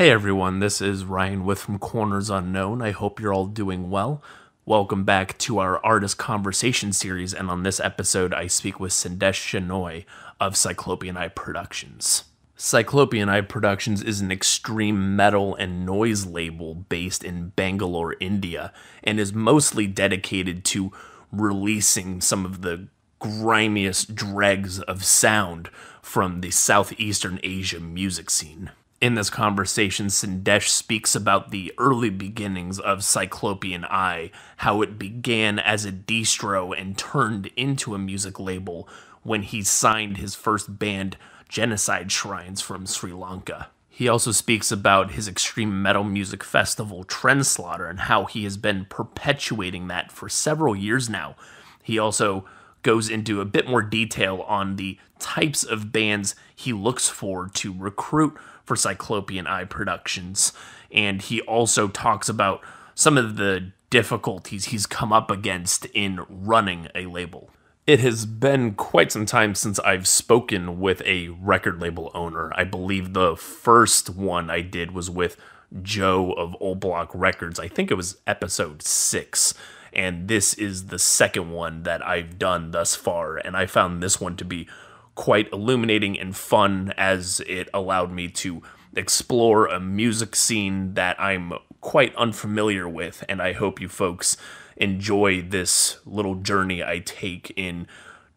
Hey everyone, this is Ryan with From Corners Unknown. I hope you're all doing well. Welcome back to our Artist Conversation series, and on this episode I speak with Sandesh Shenoy of Cyclopean Eye Productions. Cyclopean Eye Productions is an extreme metal and noise label based in Bangalore, India, and is mostly dedicated to releasing some of the grimiest dregs of sound from the southeastern Asia music scene. In this conversation, Sandesh speaks about the early beginnings of Cyclopean Eye, how it began as a distro and turned into a music label when he signed his first band, Genocide Shrines, from Sri Lanka. He also speaks about his extreme metal music festival, Trendslaughter, and how he has been perpetuating that for several years now. He also goes into a bit more detail on the types of bands he looks for to recruit for Cyclopean Eye Productions, and he also talks about some of the difficulties he's come up against in running a label. It has been quite some time since I've spoken with a record label owner. I believe the first one I did was with Joe of Old Block Records. I think it was episode 6, and this is the second one that I've done thus far, and I found this one to be quite illuminating and fun, as it allowed me to explore a music scene that I'm quite unfamiliar with, and I hope you folks enjoy this little journey I take in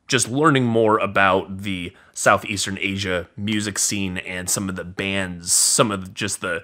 just learning more about the Southeastern Asia music scene and some of the bands, some of just the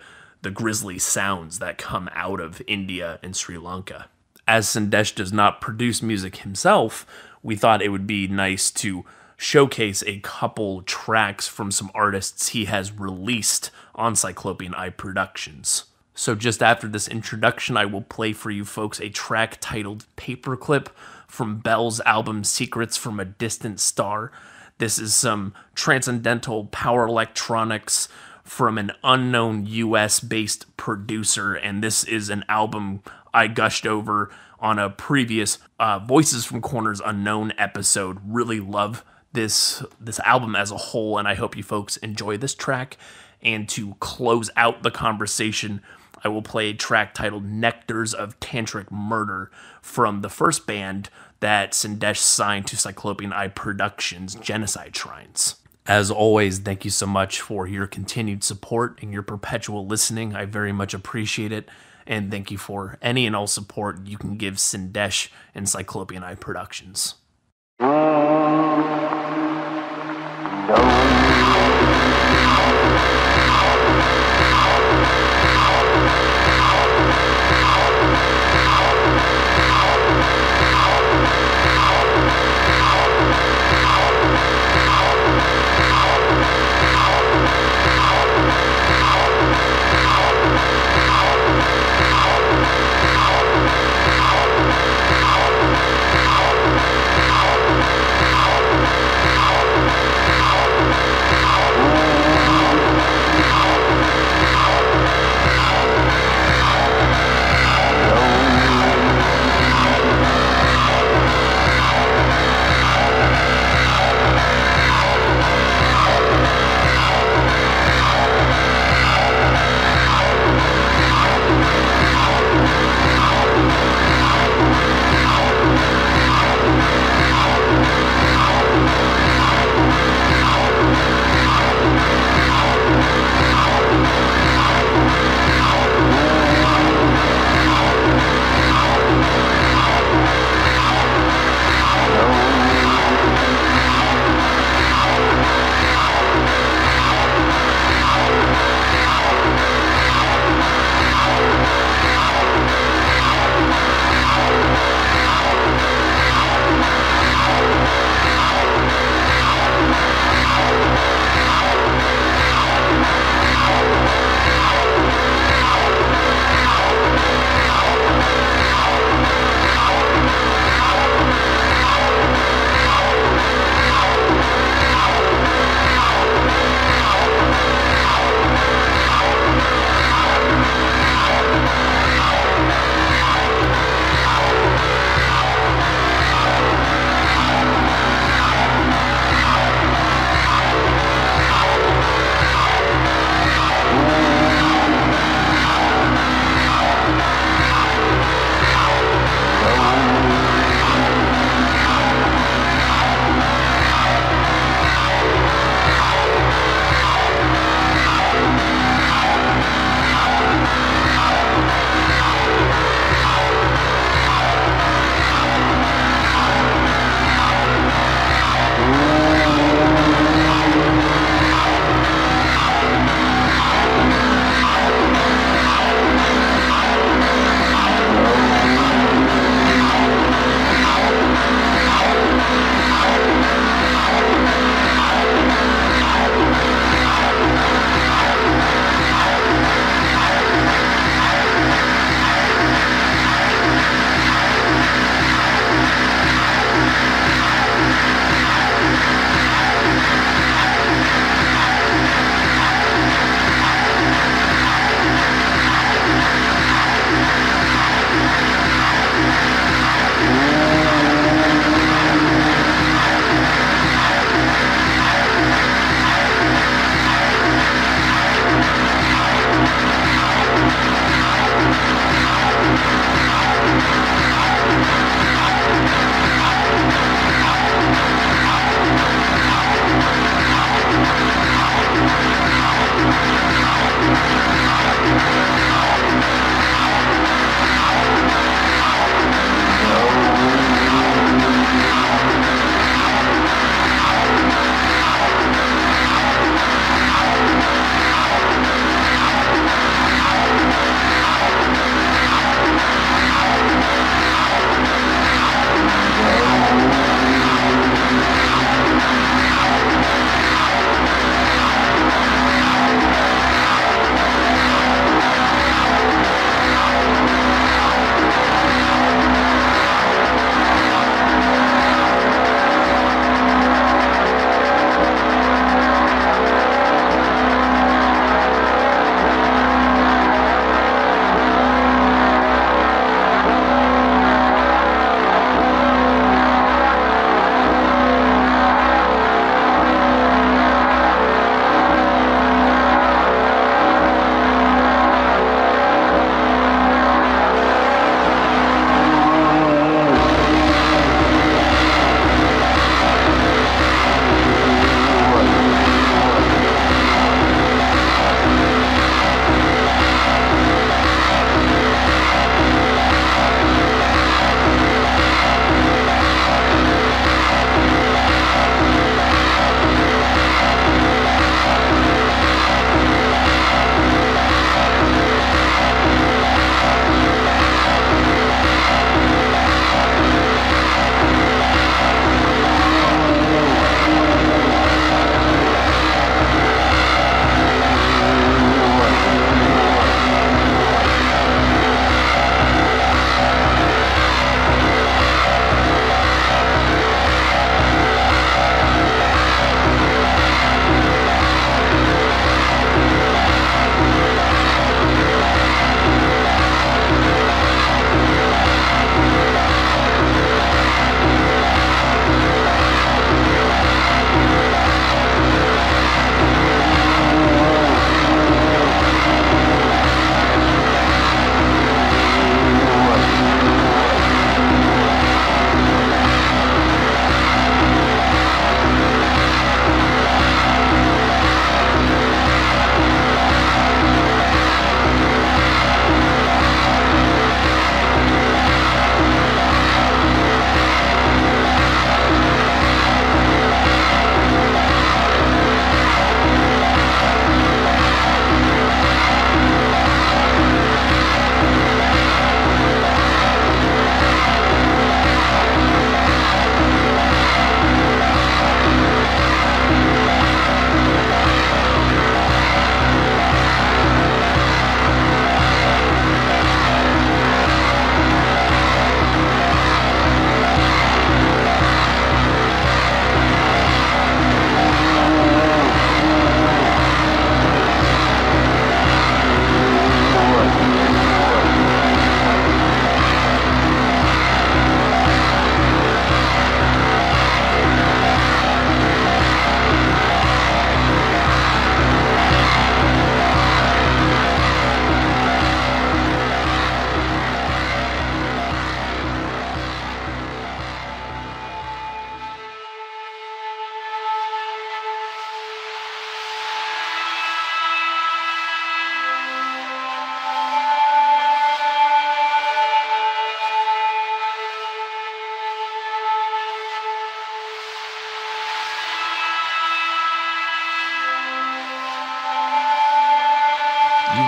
grisly sounds that come out of India and Sri Lanka. As Sandesh does not produce music himself, we thought it would be nice to showcase a couple tracks from some artists he has released on Cyclopean Eye Productions. So just after this introduction, I will play for you folks a track titled Paperclip from Bell's album Secrets from a Distant Star. This is some transcendental power electronics from an unknown US-based producer, and this is an album I gushed over on a previous Voices from Corners Unknown episode. Really love this album as a whole, and I hope you folks enjoy this track. And to close out the conversation, I will play a track titled Nectars of Tantric Murder from the first band that Sandesh signed to Cyclopean Eye Productions, Genocide Shrines. As always, thank you so much for your continued support and your perpetual listening. I very much appreciate it. And thank you for any and all support you can give Sandesh and Cyclopean Eye Productions.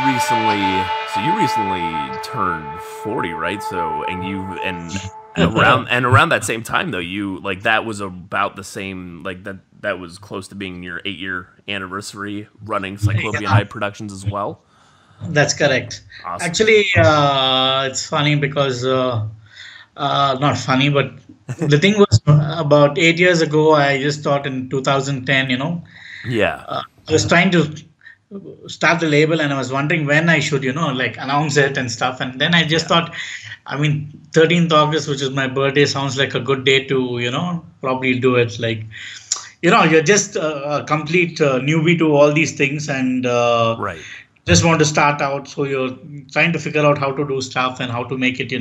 recently turned 40, right? So and around that same time though, you like that was about the same like that was close to being your 8-year anniversary running Cyclopean Eye Yeah, Productions as well. that's correct. Awesome. Actually, it's funny because not funny, but the thing was about 8 years ago. I just thought in 2010, Yeah. I was trying to start the label, and I was wondering when I should, like announce it and stuff. And then I just Yeah. thought, I mean, 13th August, which is my birthday, sounds like a good day to, probably do it. Like, you're just a complete newbie to all these things, and Right. just want to start out. So you're trying to figure out how to do stuff and how to make it,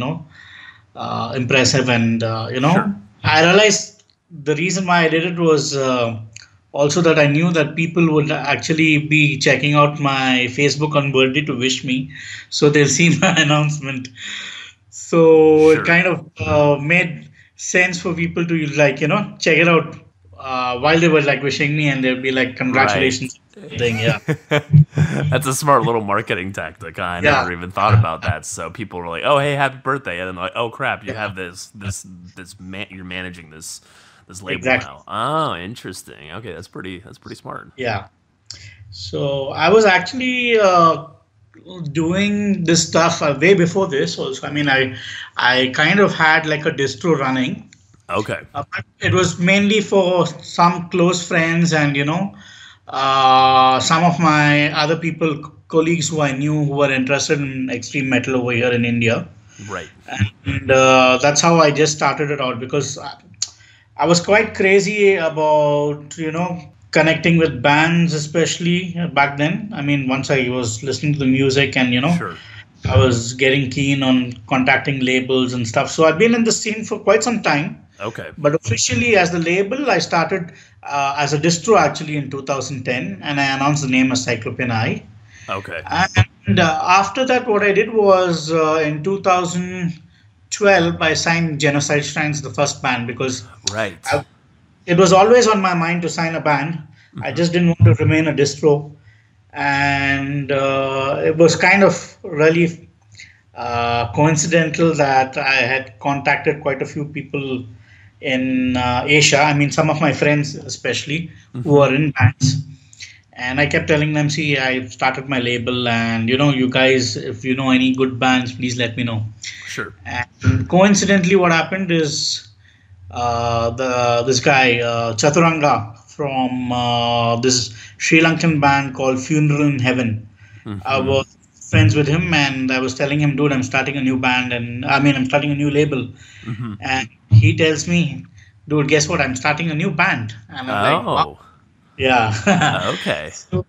impressive. And Sure. I realized the reason why I did it was also that I knew that people would actually be checking out my Facebook on birthday to wish me, so they'll see my announcement. So it Sure. kind of made sense for people to like check it out while they were like wishing me, and they'll be like Right. congratulations thing. Yeah, That's a smart little marketing tactic. I yeah, never even thought about that. So people were like, "Oh, hey, happy birthday!" And then like, "Oh crap, you yeah, have you're managing this label exactly. now." Oh, interesting. Okay, that's pretty smart. Yeah. So I was actually doing this stuff way before this also. I mean, I kind of had like a distro running. Okay. But it was mainly for some close friends and some of my other people, colleagues who I knew who were interested in extreme metal over here in India. Right. And that's how I just started it out because I was quite crazy about, connecting with bands, especially back then. I mean, once I was listening to the music and, Sure. I was getting keen on contacting labels and stuff. So I've been in the scene for quite some time. Okay. But officially, as the label, I started as a distro actually in 2010, and I announced the name as Cyclopean Eye. Okay. And after that, what I did was in 2012, I signed Genocide Shrines, the first band, because Right. I, it was always on my mind to sign a band. I Hmm. just didn't want to remain a distro. And it was kind of really coincidental that I had contacted quite a few people in Asia. I mean, some of my friends, especially, who Hmm. are in bands. And I kept telling them, see, I started my label, and you guys, if you know any good bands, please let me know. Sure. And coincidentally, what happened is the this guy Chaturanga from this Sri Lankan band called Funeral in Heaven. I Hmm. was friends with him, and I was telling him, dude, I'm starting a new band, and I mean, I'm starting a new label. Hmm. And he tells me, dude, guess what? I'm starting a new band. And I'm like, wow, Oh. yeah. Okay. So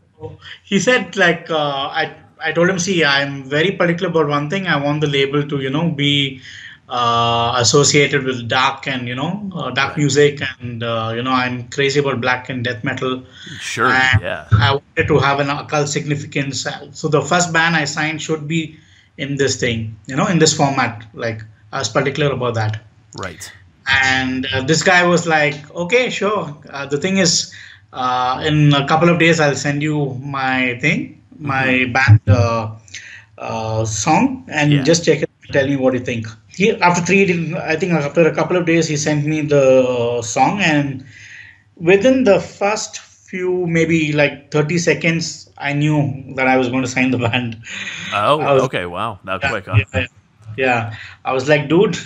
he said, like, I told him, see, I'm very particular about one thing. I want the label to, be associated with dark and, dark Right. music. And, I'm crazy about black and death metal. Sure. And Yeah. I wanted to have an occult significance. So the first band I signed should be in this thing, in this format. Like, I was particular about that. Right. And this guy was like, okay, sure. The thing is, in a couple of days, I'll send you my thing, Hmm. my band song, and Yeah. just check it and tell me what you think. After I think after a couple of days, he sent me the song, and within the first few, maybe like 30 seconds, I knew that I was going to sign the band. Oh. I was, Okay. Wow. That yeah, quick, huh? yeah, yeah. I was like, dude,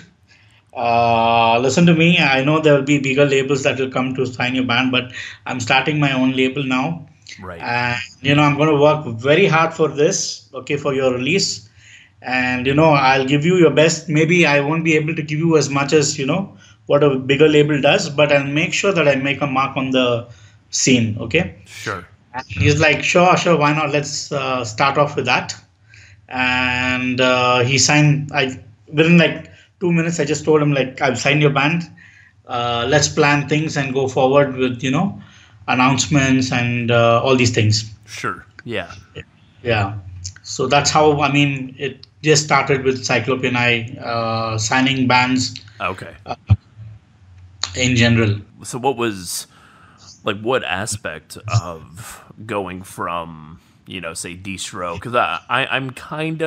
listen to me. I know there will be bigger labels that will come to sign your band, but I'm starting my own label now. Right. And, I'm going to work very hard for this, okay, for your release. And, I'll give you your best. Maybe I won't be able to give you as much as, what a bigger label does, but I'll make sure that I make a mark on the scene, okay? Sure. And he's like, sure, sure, why not? Let's start off with that. And he signed. I within like 2 minutes, I just told him like, I've signed your band. Let's plan things and go forward with announcements and all these things. Sure. Yeah. Yeah. So that's how, I mean, it just started with Cyclopean Eye signing bands Okay. in general. So what was like what aspect of going from say distro, because I kind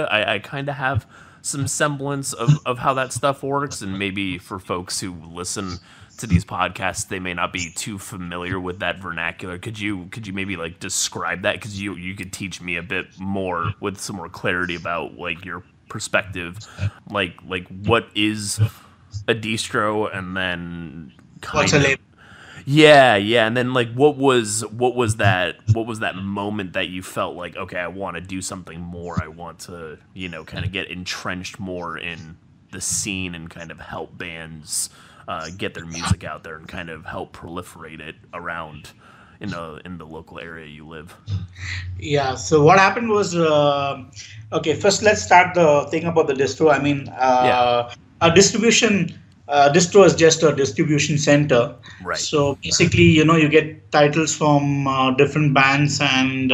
of have some semblance of how that stuff works, and maybe for folks who listen to these podcasts, they may not be too familiar with that vernacular. Could you maybe like describe that? Because you could teach me a bit more with some more clarity about like your perspective, like what is a distro, and then What's a label? yeah, and then like what was that moment that you felt like, okay, I want to do something more. I want to kind of get entrenched more in the scene and kind of help bands get their music out there and kind of help proliferate it around in the local area you live. Yeah. So what happened was, okay. First, let's start the thing about the distro. I mean, Yeah. a distribution distro is just a distribution center. Right. So basically, you get titles from different bands, and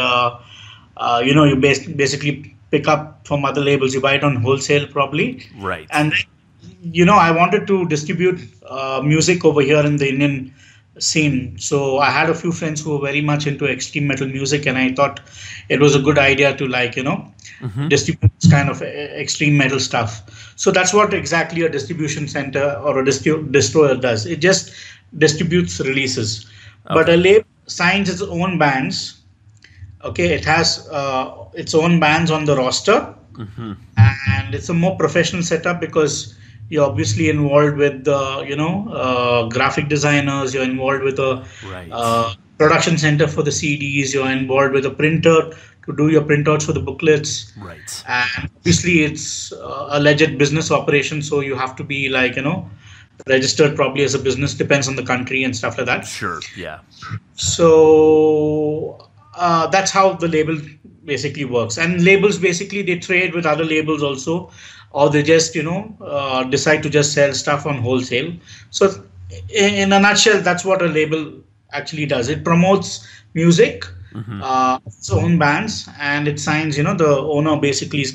you basically pick up from other labels. You buy it on wholesale, probably, Right. and I wanted to distribute music over here in the Indian scene. So I had a few friends who were very much into extreme metal music, and I thought it was a good idea to distribute this kind of extreme metal stuff. So that's what exactly a distribution center or a distro does. It just distributes releases, but a label signs its own bands. Okay, it has its own bands on the roster, and it's a more professional setup because you're obviously involved with the graphic dezyners. You're involved with a Right. production center for the CDs. You're involved with a printer to do your printouts for the booklets, Right. and obviously it's a legit business operation. So you have to be registered probably as a business, depends on the country and stuff like that. Sure. Yeah. So that's how the label basically works. And labels basically they trade with other labels also, or they just decide to just sell stuff on wholesale. So in a nutshell, that's what a label actually does. It promotes music, its own bands, and it signs. The owner basically,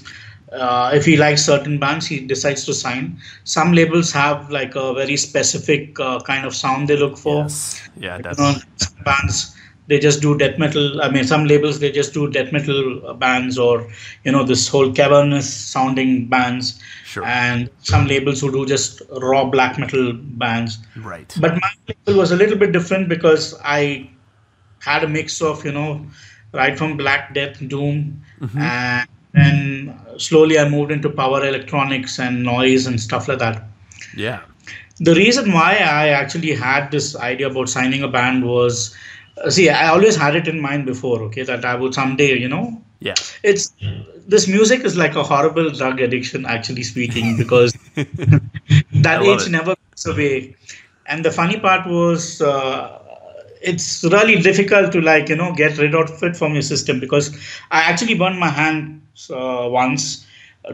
if he likes certain bands, he decides to sign. Some labels have like a very specific kind of sound they look for. Yes. Yeah. Some bands they just do death metal. I mean, some labels they just do death metal bands, or this whole cavernous sounding bands. Sure. And some labels who do just raw black metal bands. Right. But my label was a little bit different because I had a mix of right from black death, doom, and then slowly I moved into power electronics and noise and stuff like that. Yeah. The reason why I actually had this idea about signing a band was, see, I always had it in mind before, okay, that I would someday, Yeah. it's this music is like a horrible drug addiction, actually speaking, because that love age it. never goes away. And the funny part was, it's really difficult to get rid of it from your system, because I actually burned my hand once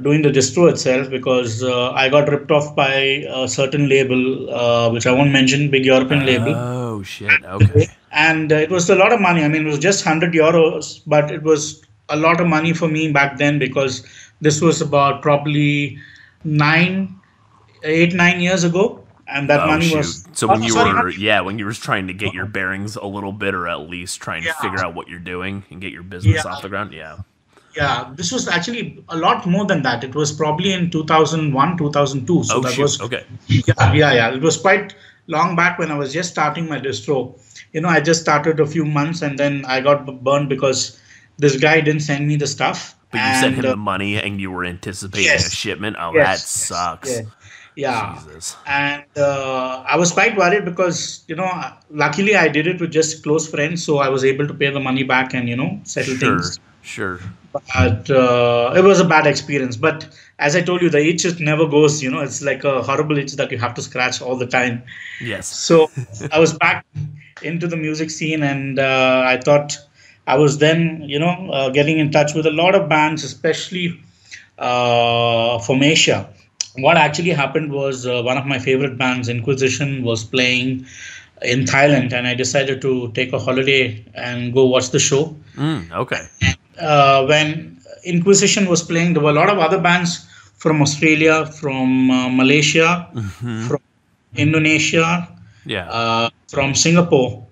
doing the distro itself, because I got ripped off by a certain label, which I won't mention, big European label. Oh shit. Okay. And it was a lot of money. I mean, it was just 100 euros, but it was a lot of money for me back then, because this was about probably 9 years ago. And that Oh money shoot. was, So when you sorry, were when you were trying to get your bearings a little bit, or at least trying to Yeah. figure out what you're doing and get your business Yeah. off the ground. Yeah. Yeah, this was actually a lot more than that. It was probably in 2001, 2002. So Oh that shoot. was, Okay. yeah. It was quite long back when I was just starting my distro. I just started a few months, and then I got burned because this guy didn't send me the stuff. But you sent him the money, and you were anticipating yes. a shipment. Oh, Yes, that yes, sucks. yeah. Jesus. And I was quite worried because, luckily I did it with just close friends. So I was able to pay the money back and, settle Sure. things. Sure. But it was a bad experience. But as I told you, the itch just never goes. It's like a horrible itch that you have to scratch all the time. Yes. So I was back into the music scene, and I thought I was then, getting in touch with a lot of bands, especially from Asia. What actually happened was one of my favorite bands, Inquisition, was playing in Thailand, and I decided to take a holiday and go watch the show. Okay. When Inquisition was playing, there were a lot of other bands from Australia, from Malaysia, from Indonesia, Yeah. from Singapore.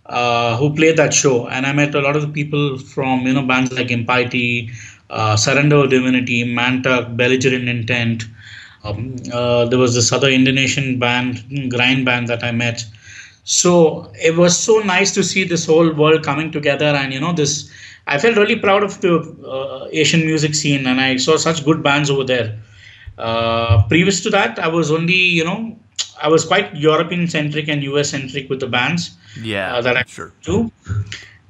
who played that show, and I met a lot of the people from bands like Impiety, Surrender of Divinity, Mantak, Belligerent Intent. There was this other Indonesian band, grind band that I met. So it was so nice to see this whole world coming together, and this. I felt really proud of the Asian music scene, and I saw such good bands over there. Previous to that, I was only, I was quite European centric and US centric with the bands Yeah, that I sure. do.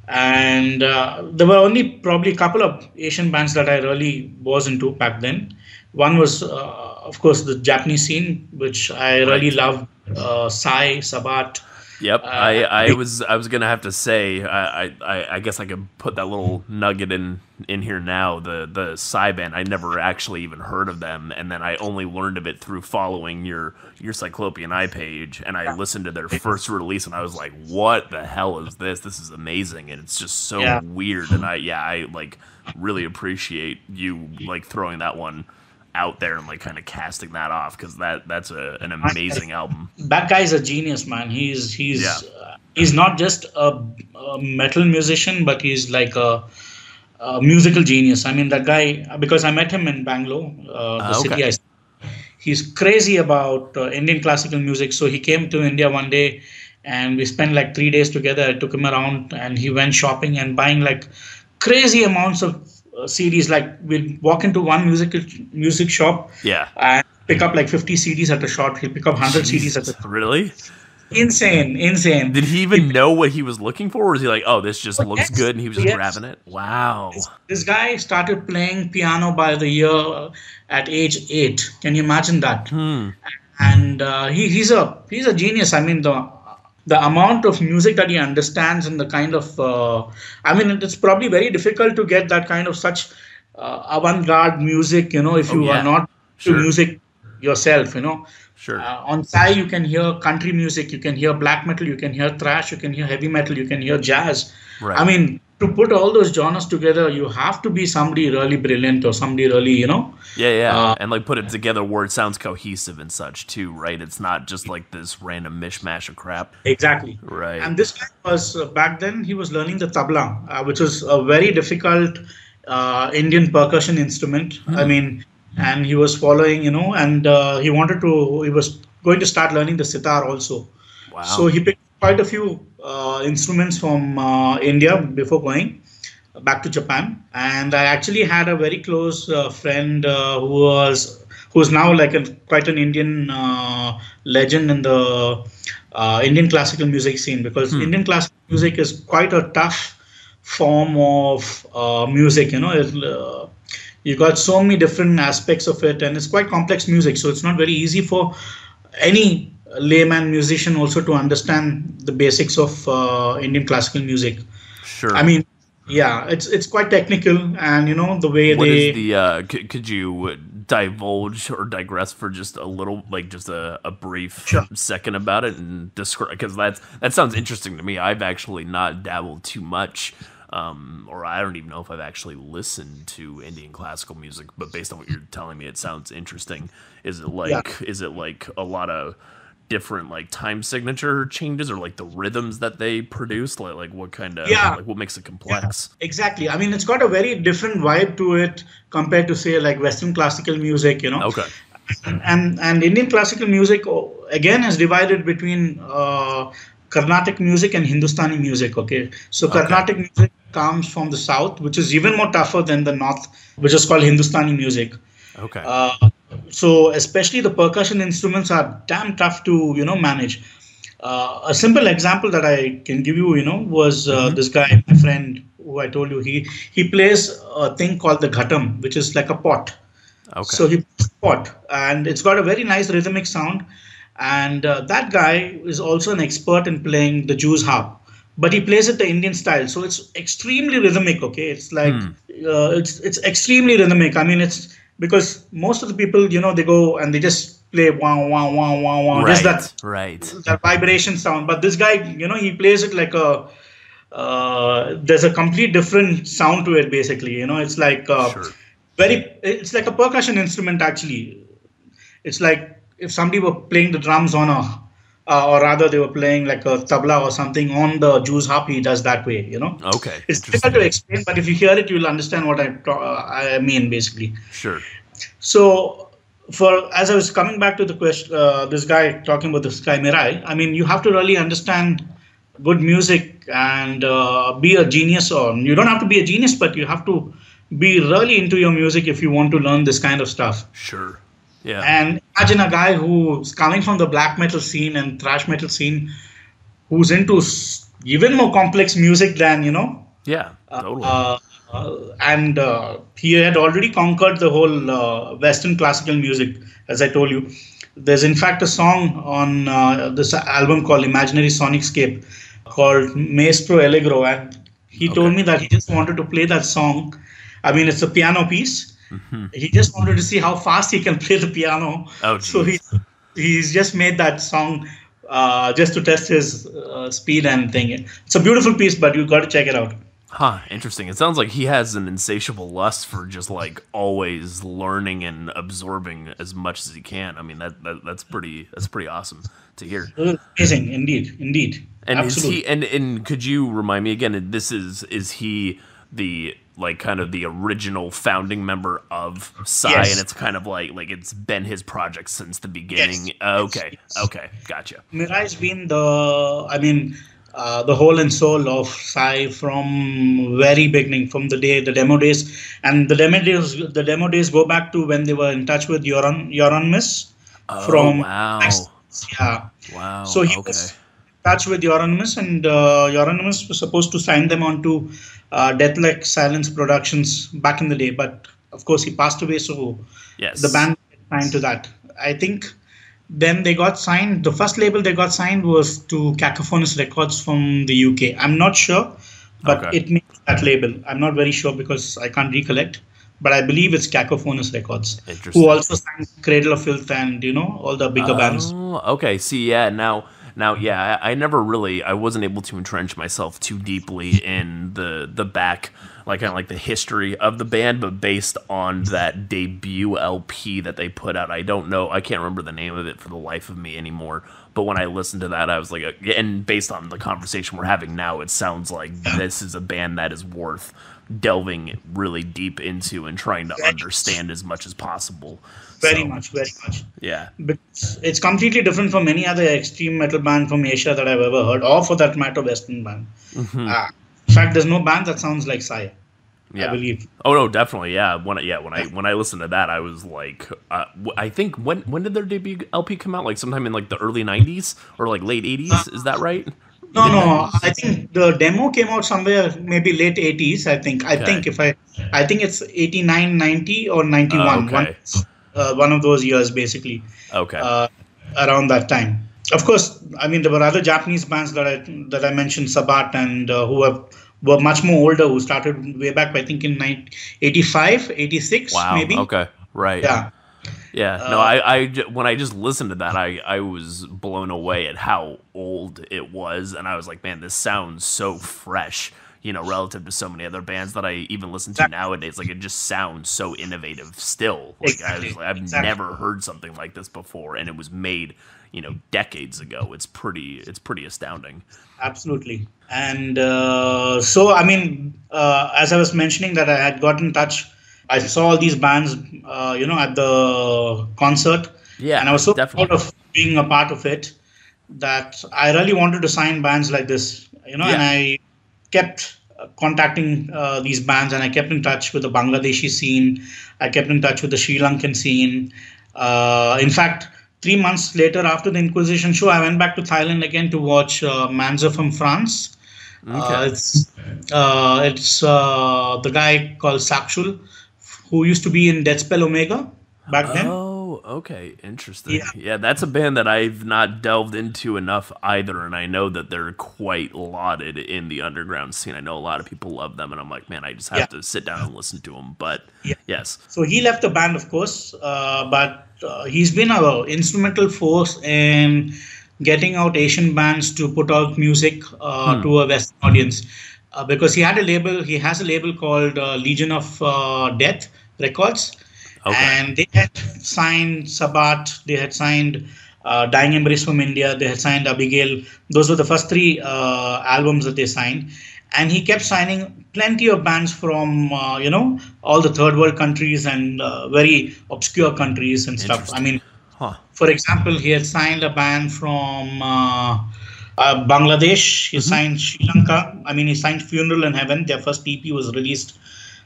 And there were only probably a couple of Asian bands that I really was into back then. One was, of course, the Japanese scene, which I really Right. loved. Sai, Sabat. Yep, Uh, I was gonna have to say I guess I could put that little nugget in here now. The Psy band, I never actually even heard of them, and then I only learned of it through following your Cyclopean Eye page, and I listened to their first release, and I was like, what the hell is this? This is amazing, and it's just so yeah. weird, and I like really appreciate you like throwing that one out there and like kind of casting that off because that's an amazing album. That guy is a genius, man. Yeah. He's not just a metal musician, but he's like a musical genius. I mean, that guy, because I met him in Bangalore, the Okay. city. He's crazy about Indian classical music. So he came to India one day, and we spent like 3 days together. I took him around, and he went shopping and buying like crazy amounts of CDs. Like we'd walk into one music shop Yeah. and pick up like 50 CDs at a shot. He'll pick up 100 CDs at a Jesus, really? insane, insane. Did he even know what he was looking for, or was he like, "Oh, this just looks Yes, good," and he was just yes. grabbing it? Wow. This guy started playing piano by the year at age 8. Can you imagine that? Hmm. And he's a genius. I mean, the amount of music that he understands and the kind of I mean, it's probably very difficult to get that kind of such avant-garde music. If Oh you are yeah. not to Sure. music yourself. Sure. On Sai, you can hear country music, you can hear black metal, you can hear thrash, you can hear heavy metal, you can hear jazz. I Right. mean, to put all those genres together, you have to be somebody really brilliant or somebody really, Yeah, yeah, uh, and like put it together where it sounds cohesive and such too, right? It's not just like this random mishmash of crap. exactly. Right. And this guy was back then he was learning the tabla, which was a very difficult Indian percussion instrument. I Hmm. mean, and he was following, and he was going to start learning the sitar also. So Wow. he picked quite a few instruments from India before going back to Japan. And I actually had a very close friend who's now like quite an Indian legend in the Indian classical music scene, because Hmm. Indian classical music is quite a tough form of music. You got so many different aspects of it, and it's quite complex music. So it's not very easy for any layman musician also to understand the basics of Indian classical music. I Sure. mean, yeah, it's quite technical, and the way What is they. the? Could you divulge or digress for just a little, like just a brief Sure. second about it and describe? Because that sounds interesting to me. I've actually not dabbled too much, or I don't even know if I've actually listened to Indian classical music. But based on what you're telling me, it sounds interesting. Yeah. Is it like a lot of different like time signature changes or like the rhythms that they produce? Like what kind of Yeah. like what makes it Yeah, complex? exactly. I mean, it's got a very different vibe to it compared to, say, like Western classical music. Okay. And Indian classical music again is divided between Carnatic music and Hindustani music. Okay, so Okay. Carnatic music comes from the south, which is even more tougher than the north, which is called Hindustani music. Okay. So especially the percussion instruments are damn tough to manage. A simple example that I can give you, was Mm-hmm. this guy, my friend, who I told you, he plays a thing called the ghatam, which is like a pot. Okay. So he plays a pot, and it's got a very nice rhythmic sound. And that guy is also an expert in playing the Jews harp, but he plays it the Indian style, so it's extremely rhythmic. Okay, it's like Hmm. it's extremely rhythmic. I mean, it's because most of the people, they go and they just play wow wow wow wow wow, just Right. Right. that vibration sound. But this guy, he plays it like a there's a complete different sound to it. Basically, it's like Sure. it's like a percussion instrument actually. It's like if somebody were playing the drums on or rather they were playing like a tabla or something on the Jews harp. He does that way, you know. Okay, It's difficult to interesting. explain, but if you hear it, you'll understand what I mean, basically. Sure. So, for as I was coming back to the question, this guy talking about this guy Mirai. I mean, you have to really understand good music and be a genius, or you don't have to be a genius, but you have to be really into your music if you want to learn this kind of stuff. Sure. Yeah. And imagine a guy who's coming from the black metal scene and thrash metal scene, who's into even more complex music than Yeah. Totally. uh, and he had already conquered the whole Western classical music, as I told you. There's in fact a song on this album called Imaginary Sonicscape called Maestro Allegro, and he told Okay. me that he just wanted to play that song. I mean, it's a piano piece. Hmm. He just wanted to see how fast he can play the piano. Oh, So geez. he's just made that song just to test his speed and thing. It's a beautiful piece, but you got to check it out. Huh, interesting. It sounds like he has an insatiable lust for just like always learning and absorbing as much as he can. I mean that's pretty awesome to hear. Amazing, indeed, indeed, And is absolutely. he and could you remind me again, this is he the like kind of the original founding member of Psy, and Yes, it's kind of like it's been his project since the yes, beginning. yes, Okay. yes. Okay. Gotcha. Mirai's been the whole and soul of Psy from very beginning, from the demo days, and the demo days go back to when they were in touch with Euronymous Oh, from wow. yeah. So Wow. he Okay. was in touch with Euronymous, and Euronymous was supposed to sign them onto Death Like Silence Productions back in the day, but of course he passed away, so the Yes. band signed to that. I think then they got signed. The first label they got signed was to Cacophonous Records from the UK. I'm not sure, but Okay. it means that label. I'm not very sure because I can't recollect, but I believe it's Cacophonous Records, who Interesting. also signed Cradle of Filth and all the bigger bands. Oh, okay. See, yeah, now, yeah, I never really, I wasn't able to entrench myself too deeply in the back, like kind of like the history of the band, but based on that debut LP that they put out, I don't know, I can't remember the name of it for the life of me anymore. But when I listened to that, I was like, and based on the conversation we're having now, it sounds like this is a band that is worth delving really deep into and trying to Very, understand as much as possible. very So, much, very much. yeah. Because it's completely different from any other extreme metal band from Asia that I've ever heard, or for that matter, Western band. Hmm. In fact, there's no band that sounds like Psy, I Yeah. believe. Oh no, definitely. Yeah. When I listened to that, I was like, I think when did their debut LP come out? Like sometime in like the early '90s or like late '80s. Is that right? No, Mid no. '90s. I think the demo came out somewhere maybe late 80s. I think. Okay. I think it's 89, 90, or 91. Okay. One of those years, basically, Okay. uh, around that time. Of course, I mean there were other Japanese bands that I mentioned, Sabat, and were much more older, who started way back. I think in 85, 86, Wow. maybe. Okay. Right. Yeah. Yeah. No. Uh, When I just listened to that, I was blown away at how old it was, and I was like, man, this sounds so fresh. Relative to so many other bands that I even listen to exactly. nowadays, like it just sounds so innovative still. Like I was Exactly. like, I've Exactly. never heard something like this before, and it was made, decades ago. It's pretty astounding. Absolutely. And so, I mean, as I was mentioning that I had got in touch, I saw all these bands, at the concert, and I Yeah, was so proud definitely. of being a part of it that I really wanted to sign bands like this, and Yeah. I kept contacting these bands, and I kept in touch with the Bangladeshi scene. I kept in touch with the Sri Lankan scene. In fact, 3 months later, after the Inquisition show, I went back to Thailand again to watch Manza from France. Okay. It's the guy called Sakshul, who used to be in Deathspell Omega back then. Oh, okay. Yeah, Interesting. Yeah, that's a band that I've not delved into enough either, and I know that they're quite lauded in the underground scene. I know a lot of people love them, and I'm like, man, I just yeah, have to sit down and listen to them. But yeah. yes. So he left the band, of course, but he's been an instrumental force in getting out Asian bands to put out music Hmm. to a Western audience. Because he has a label called Legion of Death Records, Okay. and they had signed Sabat, they had signed Dying Embrace from India. They had signed Abigail. Those were the first three albums that they signed. And he kept signing plenty of bands from, all the third world countries and very obscure countries and stuff. I mean, Huh. for example, he had signed a band from Bangladesh. He signed Sri Lanka. I mean, he signed Funeral in Heaven. Their first EP was released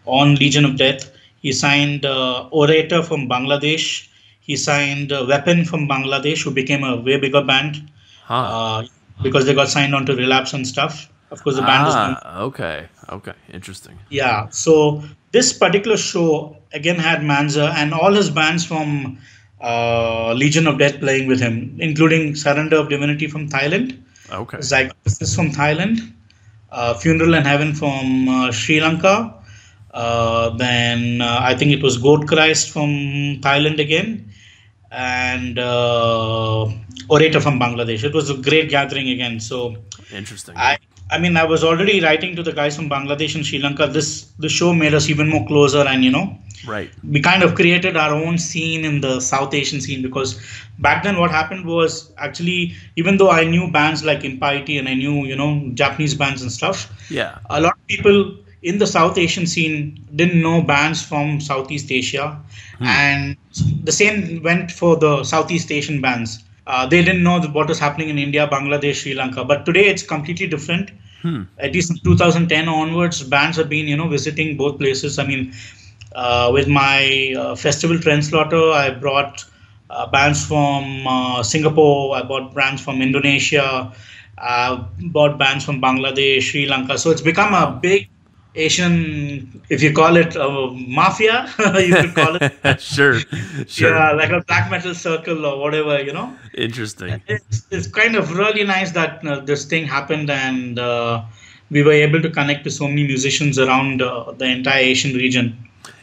on Legion of Death. He signed Orator from Bangladesh. He signed Weapon from Bangladesh, who became a way bigger band because they got signed onto Relapse and stuff. Of course, the band was known. Okay. Interesting. Yeah. So this particular show again had Manza and all his bands from Legion of Death playing with him, including Surrender of Divinity from Thailand, Okay. Zygosis from Thailand, Funeral in Heaven from Sri Lanka. Then I think it was Goat Christ from Thailand again, and Orator from Bangladesh. It was a great gathering again. So Interesting. I mean, I was already writing to the guys from Bangladesh and Sri Lanka. The show made us even more closer, and Right. we kind of created our own scene in the South Asian scene, because back then what happened was, actually, even though I knew bands like Impiety and I knew Japanese bands and stuff, Yeah. a lot of people in the South Asian scene didn't know bands from Southeast Asia, and the same went for the Southeast Asian bands. They didn't know what was happening in India, Bangladesh, Sri Lanka. But today it's completely different. At least in 2010 onwards, bands have been visiting both places. I mean, with my festival Trendslaughter, I brought bands from Singapore. I bought bands from Indonesia. I bought bands from Bangladesh, Sri Lanka. So it's become a big Asian, if you call it a mafia, you could call it. Sure. Yeah, like a black metal circle or whatever. Interesting. It's kind of really nice that this thing happened, and we were able to connect to so many musicians around the entire Asian region.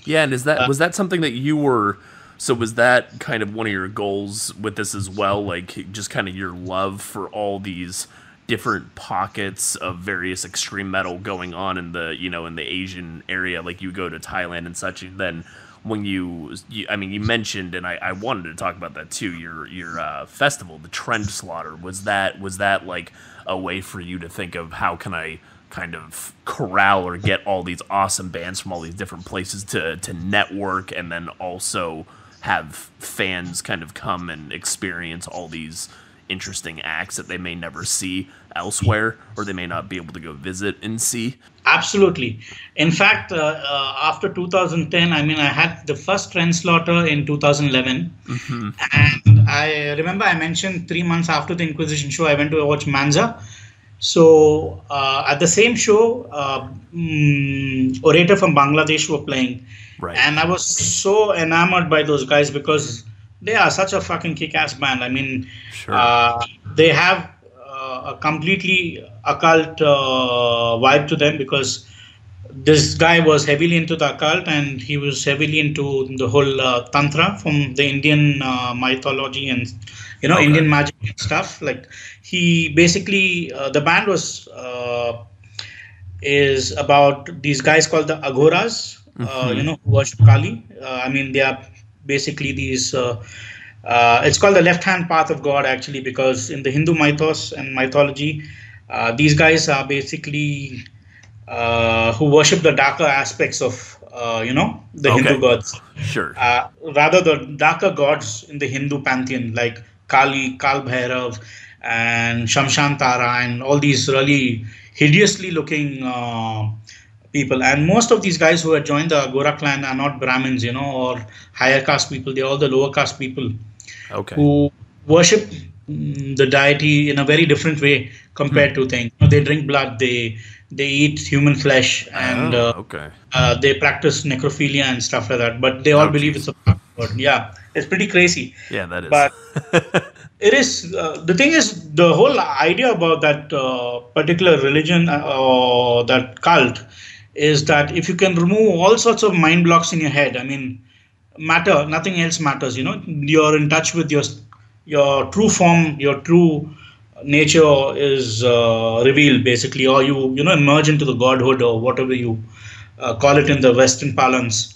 Yeah, and was that something that you were? So was that kind of one of your goals with this as well? Like just kind of your love for all these different pockets of various extreme metal going on in the in the Asian area, like you go to Thailand and such, and then when you mentioned, and I wanted to talk about that too, your festival, the Trend Slaughter, was that like a way for you to think of how can I kind of corral or get all these awesome bands from all these different places to network, and then also have fans kind of come and experience all these interesting acts that they may never see elsewhere, or they may not be able to go visit and see? Absolutely. In fact, after 2010, I had the first Trendslaughter in 2011. And I remember I mentioned 3 months after the Inquisition show, I went to watch Manza. So at the same show, Orator from Bangladesh were playing. Right. And I was so enamored by those guys because they are such a fucking kick-ass band. I mean, Sure. they have a completely occult vibe to them, because this guy was heavily into the occult, and he was heavily into the whole tantra from the Indian mythology and Okay. Indian magic and stuff. Like, he basically the band is about these guys called the Aghoras, who worship Kali. They are basically these. It's called the left-hand path of God, actually, because in the Hindu mythos and mythology, these guys are basically who worship the darker aspects of the Okay. Hindu gods. Sure. Rather, the darker gods in the Hindu pantheon, like Kali, Kal Bhairav, and Shamshan Tara, and all these really hideously looking people. And most of these guys who had joined the Agora clan are not Brahmins, or higher caste people. They're all the lower caste people Okay. who worship the deity in a very different way compared to things. They drink blood, they eat human flesh, and Okay. they practice necrophilia and stuff like that. But they all believe it's a god. Yeah, it's pretty crazy. Yeah, that is. But it is the thing is, the whole idea about that particular religion or that cult is that if you can remove all sorts of mind blocks in your head, matter, nothing else matters. You're in touch with your true form, your true nature is revealed, basically, or you emerge into the godhood, or whatever you call it in the Western parlance.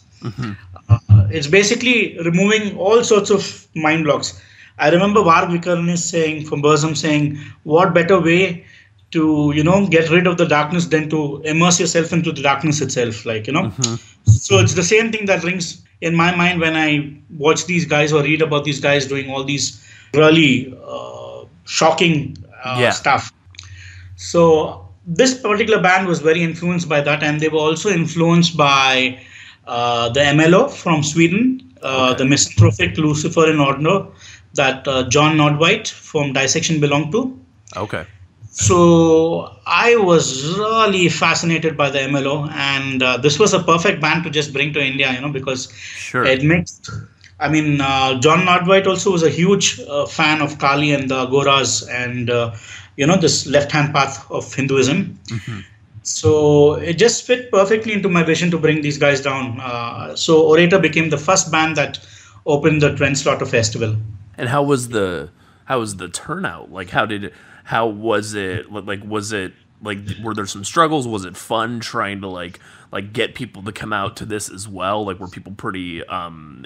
It's basically removing all sorts of mind blocks. I remember Varg Vikarnis saying from Burzum saying, "What better way to get rid of the darkness than to immerse yourself into the darkness itself?" Mm-hmm. So it's the same thing that rings in my mind when I watch these guys or read about these guys doing all these really shocking Yeah. stuff. So this particular band was very influenced by that, and they were also influenced by the MLO from Sweden, the Okay. Misanthropic Luciferian Order that John Nordwhite from Dissection belonged to. Okay. So I was really fascinated by the MLO, and this was a perfect band to just bring to India, because Sure. it mixed. I mean, John Nordwhite also was a huge fan of Kali and the Agoras and this left-hand path of Hinduism. Mm-hmm. So it just fit perfectly into my vision to bring these guys down. So Orator became the first band that opened the Trent Slaughter Festival. And how was the turnout? Like, how was it? Like, was it like, were there some struggles? Was it fun trying to like get people to come out to this as well? Like, were people pretty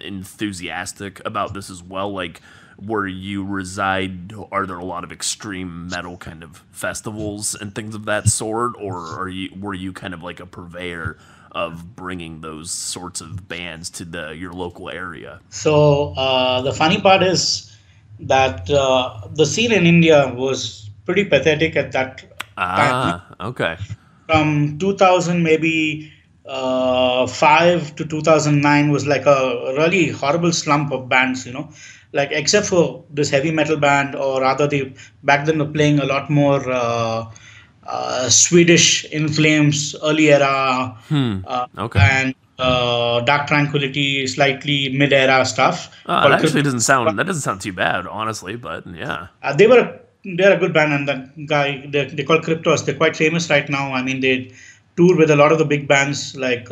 enthusiastic about this as well? Like, where you reside, are there a lot of extreme metal kind of festivals and things of that sort, or were you kind of like a purveyor of bringing those sorts of bands to your local area? So the funny part is that the scene in India was pretty pathetic at that time. Ah, okay. From 2000 maybe 5 to 2009 was like a really horrible slump of bands, like except for this heavy metal band, or rather they back then were playing a lot more Swedish In Flames early era, Hmm. Okay. and Dark Tranquility slightly mid era stuff It called actually Crypto. doesn't sound too bad, honestly. But yeah. They're a good band, and that guy they call Cryptos. They're quite famous right now. I mean, they toured with a lot of the big bands like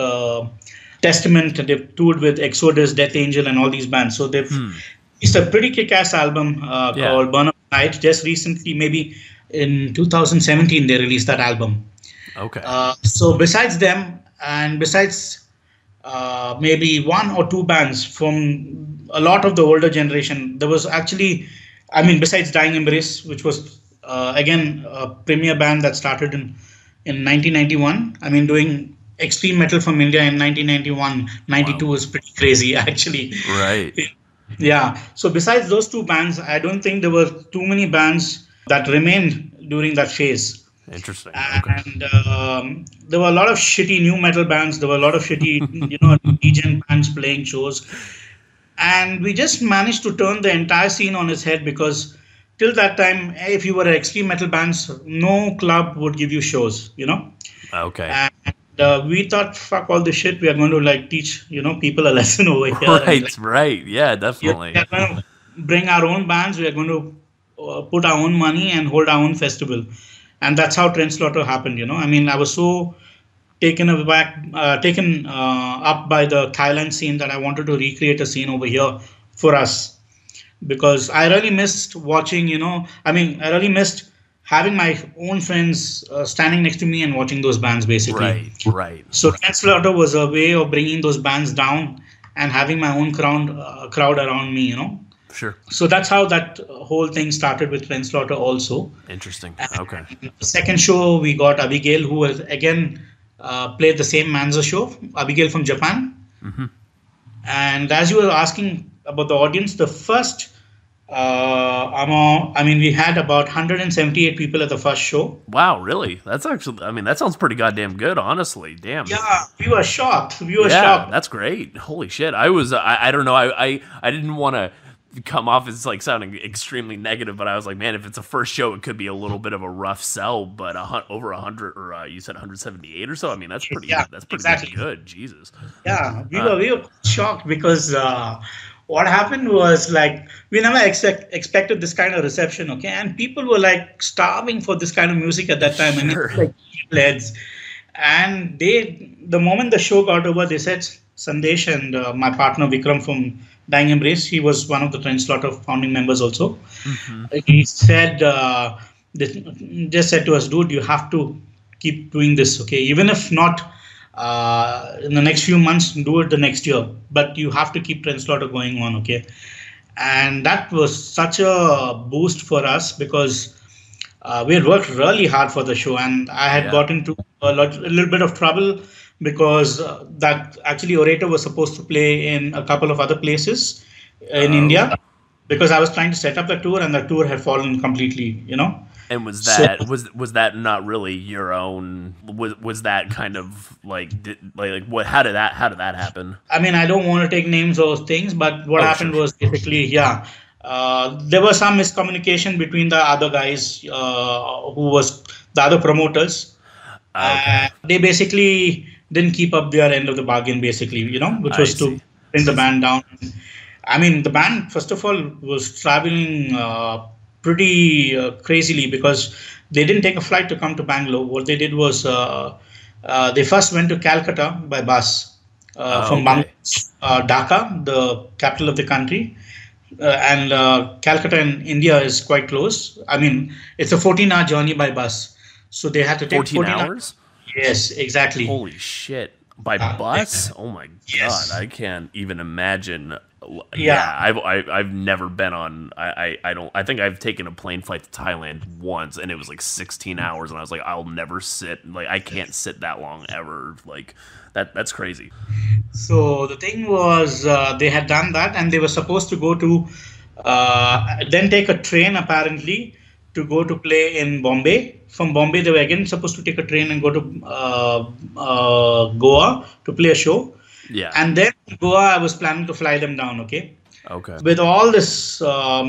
Testament. They've toured with Exodus, Death Angel, and all these bands. So they've Hmm. it's a pretty kick-ass album Yeah. called Burn Up Night. Just recently, maybe in 2017, they released that album. Okay. So besides them, and besides maybe one or two bands from a lot of the older generation. There was actually, I mean, besides Dying Embrace, which was again a premier band that started in 1991. I mean, doing extreme metal from India in 1991, 92 Wow. was pretty crazy actually. Right. Yeah. So besides those two bands, I don't think there were too many bands that remained during that phase. Interesting. Okay. And there were a lot of shitty new metal bands. There were a lot of shitty, degen bands playing shows, and we just managed to turn the entire scene on its head because till that time, if you were an extreme metal bands, no club would give you shows, Okay. And we thought, fuck all this shit. We are going to like teach, people a lesson over here. And, Right. like, Right. Yeah. we Definitely. are going to bring our own bands. We are going to put our own money and hold our own festival. And that's how Trent Slaughter happened. I mean, I was so taken up by the Thailand scene that I wanted to recreate a scene over here for us because I really missed watching. I mean, I really missed having my own friends standing next to me and watching those bands basically. Right. Right. So Trent Slaughter was a way of bringing those bands down and having my own crowd around me. Sure. So that's how that whole thing started with Trent Slaughter also. Interesting. Okay. The second show, we got Abigail, who was again played the same Manza show, Abigail from Japan. Mm-hmm. And as you were asking about the audience, the first, I mean, we had about 178 people at the first show. Wow. Really? That's actually. I mean, that sounds pretty goddamn good. Honestly. Damn. Yeah, we were shocked. We were Yeah. shocked. That's great. Holy shit. I was. I don't know. I didn't want to come off as like sounding extremely negative, but I was like, man, if it's a first show, it could be a little bit of a rough sell. But over 100, or you said 178 or so. I mean, that's pretty. Yeah, That's pretty exactly. good. Jesus. Yeah, we were shocked because what happened was like we never expected this kind of reception, okay? And people were like starving for this kind of music at that time. Sure. I mean, like heads. And the moment the show got over, they said Sandesh and my partner Vikram from Dying Embrace, he was one of the Trent Slaughter founding members also. Mm-hmm. He said, just said to us, dude, you have to keep doing this, okay? Even if not in the next few months, do it the next year. But you have to keep Trent Slaughter going on, okay? And that was such a boost for us because we had worked really hard for the show, and I had Yeah. got into a little bit of trouble because that actually Orator was supposed to play in a couple of other places in Oh. India because I was trying to set up the tour, and the tour had fallen completely, And was So that was that not really your own? Was that kind of like what? How did that happen? I mean, I don't want to take names or things, but what Oh, sure, happened was sure. basically, yeah, there was some miscommunication between the other guys who was the other promoters. Okay, They basically didn't keep up their end of the bargain, basically, which I was to see. bring the band down. I mean, the band, first of all, was traveling pretty crazily because they didn't take a flight to come to Bangalore. What they did was they first went to Calcutta by bus from Okay, Dhaka, the capital of the country. And Calcutta in India is quite close. I mean, it's a 14-hour journey by bus. So they had to take 14 14 hours. hours. Yes, exactly. Holy shit! By Uh, bus? Oh my god! yes. I can't even imagine. Yeah. Yeah, I've never been on. I don't. I think I've taken a plane flight to Thailand once, and it was like 16 hours, and I was like, I'll never sit. Like, I can't sit that long ever. Like, that's crazy. So the thing was, they had done that, and they were supposed to go to then take a train apparently to go to play in Bombay. From Bombay, they were again supposed to take a train and go to Goa to play a show. Yeah. And then in Goa, I was planning to fly them down. Okay, Okay. with all this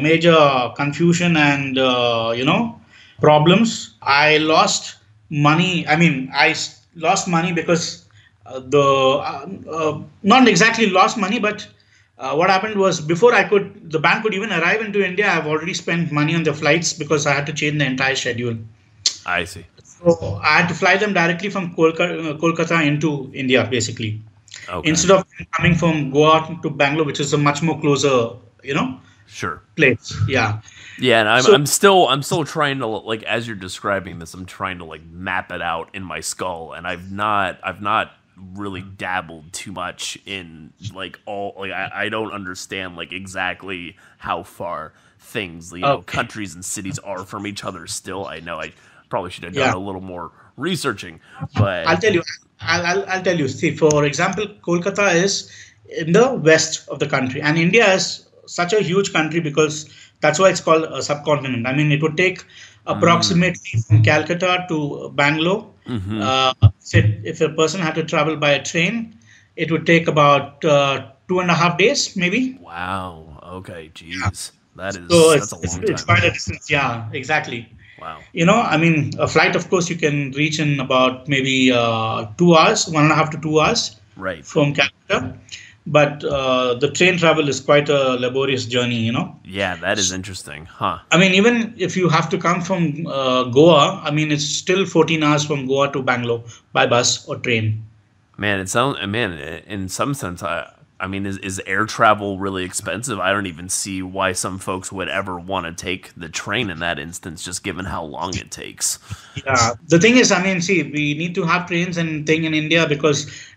major confusion and problems, I lost money. I mean, lost money because the not exactly lost money, but what happened was before the band could even arrive into India, I've already spent money on the flights because I had to change the entire schedule. I see. So I had to fly them directly from Kolkata into India, basically, Okay. instead of coming from Goa to Bangalore, which is a much more closer, Sure. place. Yeah. Yeah, and I'm So I'm still I'm still trying to, like, as you're describing this, I'm trying to like map it out in my skull, and I've not really dabbled too much in like all like I don't understand like exactly how far things, okay. countries and cities are from each other still. I know I probably should have done Yeah. a little more researching, but I'll tell you. I'll tell you. See, for example, Kolkata is in the west of the country, and India is such a huge country because that's why it's called a subcontinent. I mean, it would take approximately from Calcutta to Bangalore. Say if a person had to travel by a train, it would take about 2.5 days, maybe. wow, okay, jeez. So That's a long it's time. quite a distance. Yeah, exactly. Wow. I mean, a flight, of course, you can reach in about maybe 2 hours, 1.5 to 2 hours Right. from Calcutta. But the train travel is quite a laborious journey. Yeah, that is interesting. Huh. I mean, even if you have to come from Goa, I mean, it's still 14 hours from Goa to Bangalore by bus or train. Man, it sounds man. In some sense, I mean, is air travel really expensive? I don't even see why some folks would ever want to take the train in that instance, just given how long it takes. Yeah, the thing is, I mean, see, we need to have trains and thing in India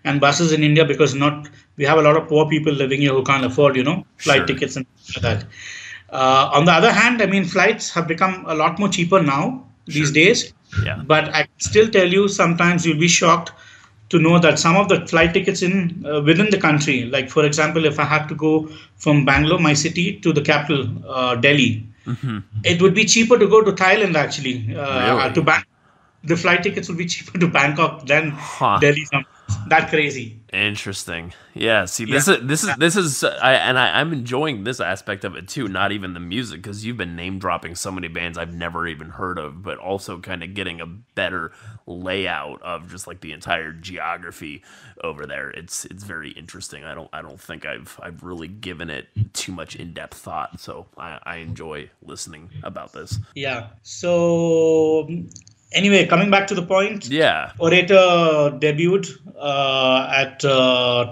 and buses in India because not we have a lot of poor people living here who can't afford, flight Sure. tickets and things like that. On the other hand, I mean, flights have become a lot more cheaper now these Sure. days. Yeah. But I can still tell you, sometimes you'll be shocked to know that some of the flight tickets in within the country, like for example, if I had to go from Bangalore, my city, to the capital, Delhi, it would be cheaper to go to Thailand actually. Really? The flight tickets would be cheaper to Bangkok than Huh. Delhi. That crazy. Interesting. Yeah. See, Yeah. I'm enjoying this aspect of it too. Not even the music, because you've been name dropping so many bands I've never even heard of, but also kind of getting a better layout of just like the entire geography over there. It's very interesting. I don't think I've really given it too much in depth thought. So I enjoy listening about this. Yeah. So anyway, coming back to the point, Yeah. Orator debuted at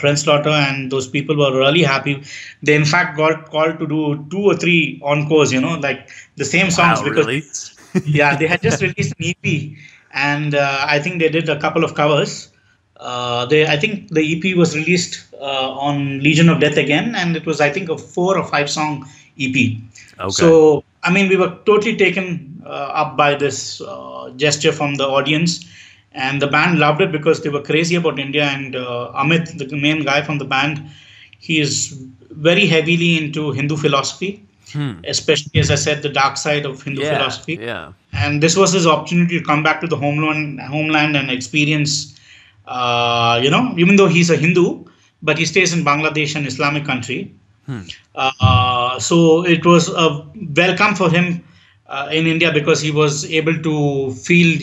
Trent Slaughter, and those people were really happy. They, in fact, got called to do 2 or 3 encores, like the same songs Wow. because, Really? yeah, they had just released an EP, and I think they did a couple of covers. I think the EP was released on Legion of Death again, and it was, I think, a 4 or 5 song EP. Okay. So, I mean, we were totally taken up by this gesture from the audience. And the band loved it because they were crazy about India. And Amit, the main guy from the band, he is very heavily into Hindu philosophy, especially, as I said, the dark side of Hindu philosophy. Yeah. And this was his opportunity to come back to the homeland and experience, even though he's a Hindu, but he stays in Bangladesh, an Islamic country. So it was a welcome for him in India because he was able to feel,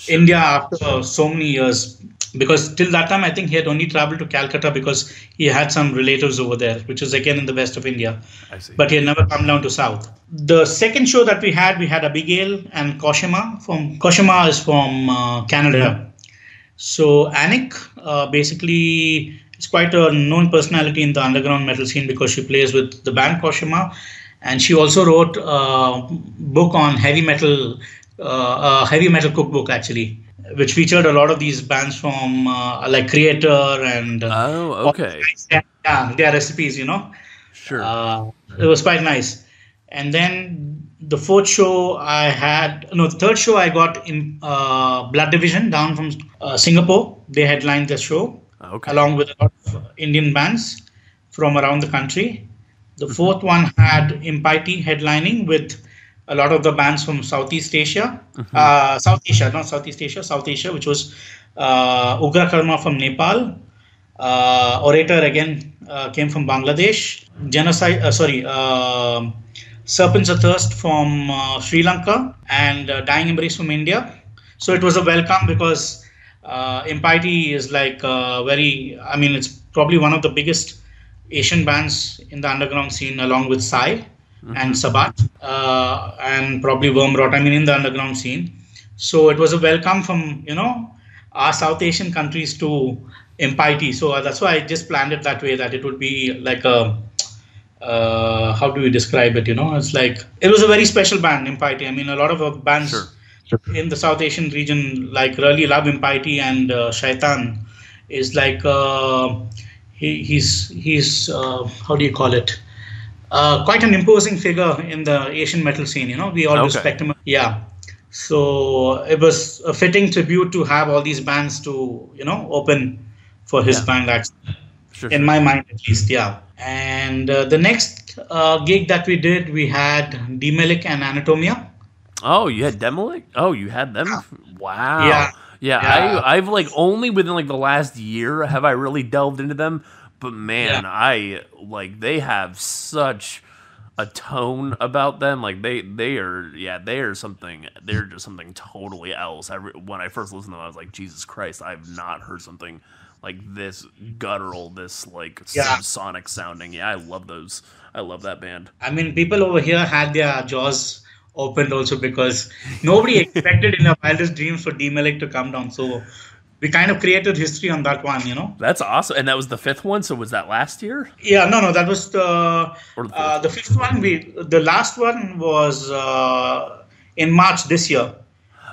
India after so many years. Because till that time, I think he had only traveled to Calcutta because he had some relatives over there, which is again in the west of India. I see. But he had never come down to south. The second show that we had Abigail and Koshima. Koshima is from Canada. So Anik basically is quite a known personality in the underground metal scene because she plays with the band Koshima, and she also wrote a book on heavy metal cookbook actually, which featured a lot of these bands from like Creator and Oh, okay. their recipes, Sure. It was quite nice. And then the third show I got in Blood Division down from Singapore. They headlined the show along with a lot of Indian bands from around the country. The fourth one had Impiety headlining with a lot of the bands from Southeast Asia. South Asia, which was Ugra Karma from Nepal. Orator again came from Bangladesh. Serpents Athirst from Sri Lanka, and Dying Embrace from India. So it was a welcome because Impiety is like it's probably one of the biggest Asian bands in the underground scene, along with Psy and Sabat, and probably Wormrot, in the underground scene. So it was a welcome from, our South Asian countries to Impiety. So that's why I just planned it that way, that it would be like a, how do we describe it? It's like, it was a very special band, Impiety. A lot of bands in the South Asian region, like, really love Impiety, and Shaitan is like, he's how do you call it? Quite an imposing figure in the Asian metal scene. We all respect him. Yeah. So it was a fitting tribute to have all these bands to, open for his band, actually. In my mind, at least. Yeah. And the next gig that we did, we had Demelik and Anatomia. Oh, you had Demelik? Oh, you had them? Wow. Yeah. I've like only within like the last year have I really delved into them. But man, they have such a tone about them. Like they are something. They're just something totally else. When I first listened to them, I was like, Jesus Christ, I've not heard something like this guttural, this like subsonic sounding. Yeah, I love those. I love that band. People over here had their jaws opened also because nobody expected in their wildest dreams for Demelik to come down. So we kind of created history on that one, That's awesome. And that was the fifth one. So was that last year? Yeah, no, that was the fifth one. The last one was in March this year.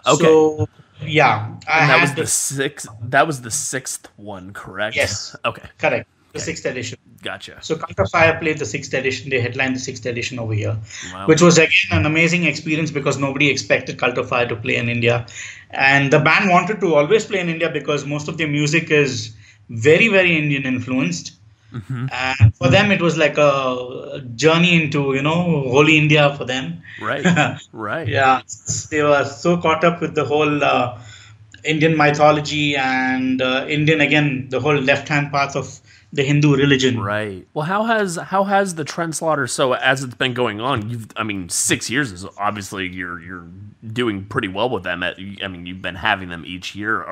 Okay. So yeah, that was the sixth. That was the sixth one, correct? Yes. Okay. Correct. The sixth edition. Gotcha. So Cult of Fire played the sixth edition. They headlined the sixth edition over here, which was again an amazing experience because nobody expected Cult of Fire to play in India, and the band wanted to always play in India because most of their music is very, very Indian influenced, and for them it was like a journey into holy India for them. Right. Right. Yeah, they were so caught up with the whole Indian mythology and the whole left-hand path of the Hindu religion. Right. Well, how has the trend slaughter? So as it's been going on, 6 years is obviously you're doing pretty well with them. You've been having them each year.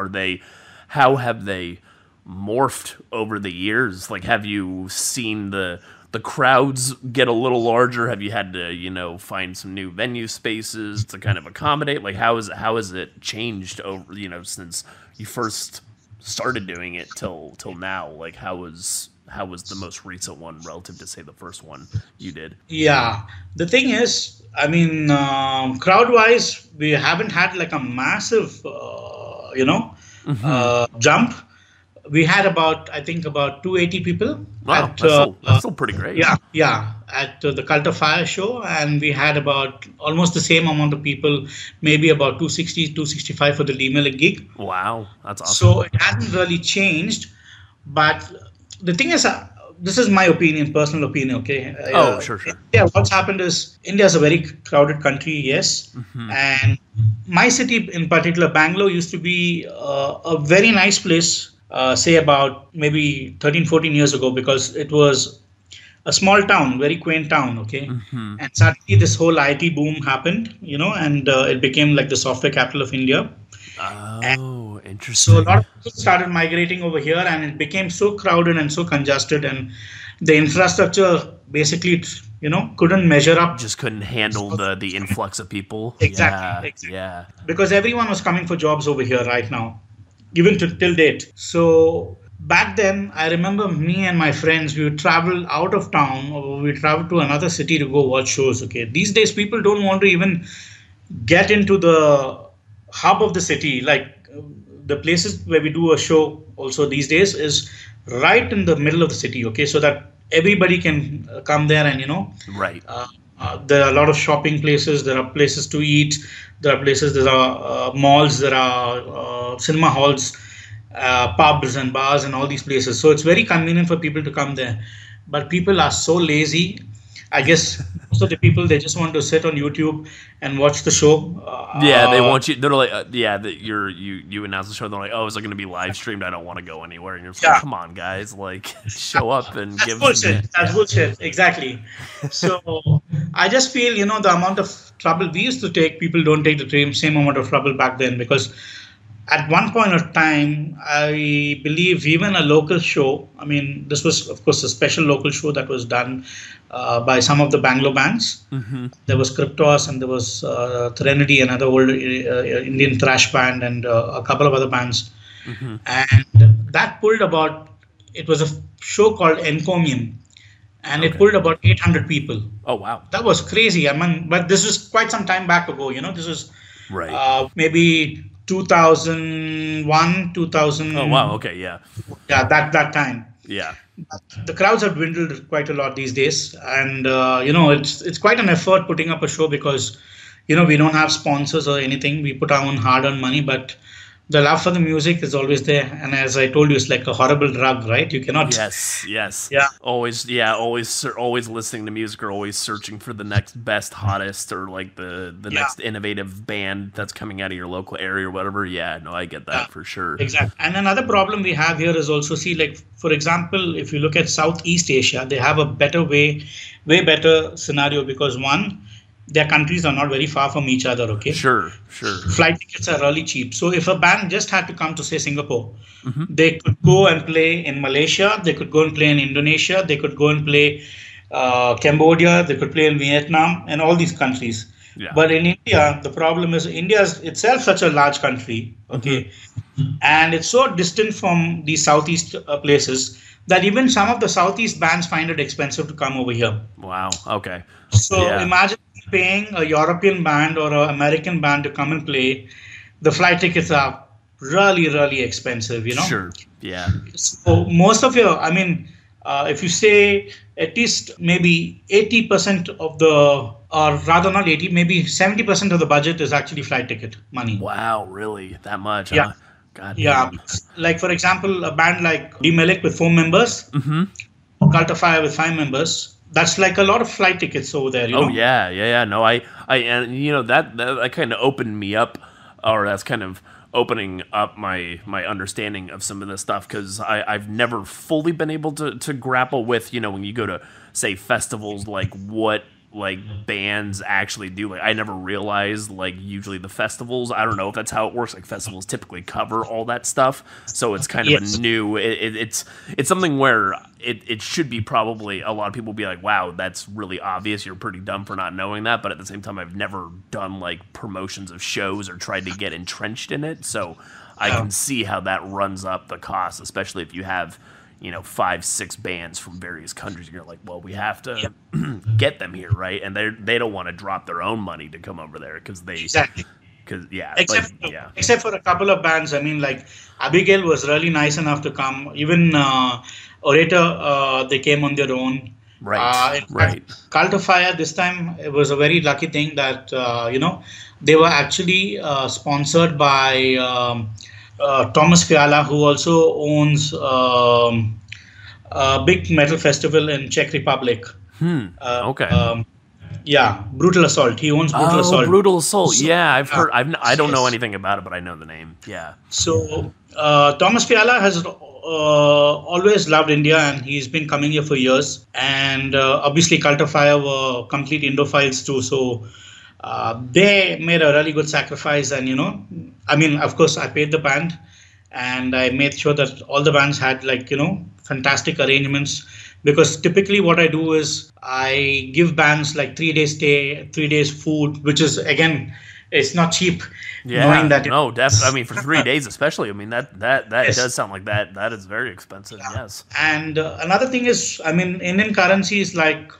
How have they morphed over the years? Like, have you seen the crowds get a little larger? Have you had to find some new venue spaces to kind of accommodate? Like, how has it changed over since you first started doing it till now? Like, how was the most recent one relative to, say, the first one you did? Yeah, the thing is, crowd wise, we haven't had like a massive jump, we had about, I think, about 280 people Wow, at that's still pretty great. yeah, at the Cult of Fire show, and we had about almost the same amount of people, maybe about 260, 265 for the Lee gig. Wow, that's awesome. So it hasn't really changed. But the thing is, this is my opinion, personal opinion. Okay, Oh, sure, sure. India, what's happened is India is a very crowded country, yes, and my city in particular, Bangalore, used to be a very nice place. Say about maybe 13, 14 years ago, because it was a small town, very quaint town, okay? And suddenly this whole IT boom happened, and it became like the software capital of India. And Oh, so a interesting. lot of people started migrating over here, and it became so crowded and so congested, and the infrastructure basically, couldn't measure up. Just couldn't handle the influx of people. Exactly, Yeah, exactly. yeah. Because everyone was coming for jobs over here right now, even till date. So back then, I remember me and my friends, we would travel out of town, or we travel to another city to go watch shows. Okay, these days people don't want to even get into the hub of the city. Like the places where we do a show also these days is right in the middle of the city. Okay, so that everybody can come there, and Right. there are a lot of shopping places. There are places to eat. There are places. There are malls. There are cinema halls, pubs and bars, and all these places. So it's very convenient for people to come there. But people are so lazy. I guess most of the people, they just want to sit on YouTube and watch the show. Yeah, they want you. They're like, yeah, that you announce the show. They're like, oh, is it going to be live streamed? I don't want to go anywhere. And you're just like, Yeah, come on, guys, like show up and that's give us. bullshit. That's Yeah, bullshit. Exactly. So I just feel, the amount of trouble we used to take, people don't take the same amount of trouble back then, because at one point of time, I believe even a local show, I mean, this was, of course, a special local show that was done by some of the Bangalore bands. There was Cryptos, and there was Threnody, another old Indian thrash band, and a couple of other bands. And that pulled about, it was a show called Encomium, and it okay. pulled about 800 people. Oh wow. That was crazy. I mean, but this was quite some time back ago. This was Right. maybe 2001, Oh wow. 2000. Okay. Yeah. Yeah, that time. Yeah. The crowds have dwindled quite a lot these days, and it's quite an effort putting up a show, because we don't have sponsors or anything. We put our own hard-earned money, but the love for the music is always there. And as I told you, it's like a horrible drug, right? You cannot. Yes. Yes. Yeah. Always. Yeah. Always listening to music, or always searching for the next best, hottest, or like the Yeah. next innovative band that's coming out of your local area or whatever. Yeah. No, I get Yeah, that for sure. exactly. And another problem we have here is also, see, like, for example, if you look at Southeast Asia, they have a way better scenario, because one, their countries are not very far from each other. Okay, Sure. Sure. flight tickets are really cheap. So if a band just had to come to, say, Singapore, they could go and play in Malaysia, they could go and play in Indonesia, they could go and play Cambodia, they could play in Vietnam, and all these countries. Yeah. But in India, the problem is India is itself such a large country, okay, and it's so distant from these southeast places that even some of the southeast bands find it expensive to come over here. Wow. Okay. So Yeah. imagine paying a European band or an American band to come and play. The flight tickets are really, really expensive. Sure. Yeah. So most of your, I mean, if you say at least maybe 80% of the, or rather not 80, maybe 70% of the budget is actually flight ticket money. Wow. Really? That much? Yeah. Huh? God Yeah. damn. Like, for example, a band like D Melik with 4 members, Cult of Fire with 5 members. That's like a lot of flight tickets over there. Oh yeah, yeah, yeah. No, and that kind of opened me up, or that's kind of opening up my understanding of some of this stuff, because I've never fully been able to grapple with, when you go to, say, festivals, like what like bands actually do. Like I never realized, like, usually the festivals, I don't know if that's how it works, like festivals typically cover all that stuff, so it's kind of Yes. a new it's something where it should be, probably a lot of people be like, wow, that's really obvious, you're pretty dumb for not knowing that. But at the same time, I've never done like promotions of shows or tried to get entrenched in it, so I Yeah. can see how that runs up the cost, especially if you have 5-6 bands from various countries. You're like, well, we have to get them here, right? And they don't want to drop their own money to come over there, because they Exactly. Because yeah, like Except yeah, except for a couple of bands. I mean, like Abigail was really nice enough to come. Even Orator, they came on their own. right, In fact, right. Cult of Fire this time it was a very lucky thing that they were actually sponsored by Thomas Fiala, who also owns a big metal festival in Czech Republic. Uh, Okay. um, yeah, Brutal Assault. He owns Brutal Oh, Assault. Brutal Assault. So, Yeah, I've yeah, heard. I don't know yes. anything about it, but I know the name. Yeah. So Thomas Fiala has always loved India, and he's been coming here for years. And obviously, Cult of Fire were complete Indophiles too. So they made a really good sacrifice. And I mean, of course, I paid the band, and I made sure that all the bands had fantastic arrangements. Because typically, what I do is I give bands like 3 days stay, 3 days food, which is again, it's not cheap. Knowing Yeah. that No, definitely. I mean, for 3 days, especially. I mean, that yes. does sound like that is very expensive. Yes. And another thing is, I mean, Indian currency is like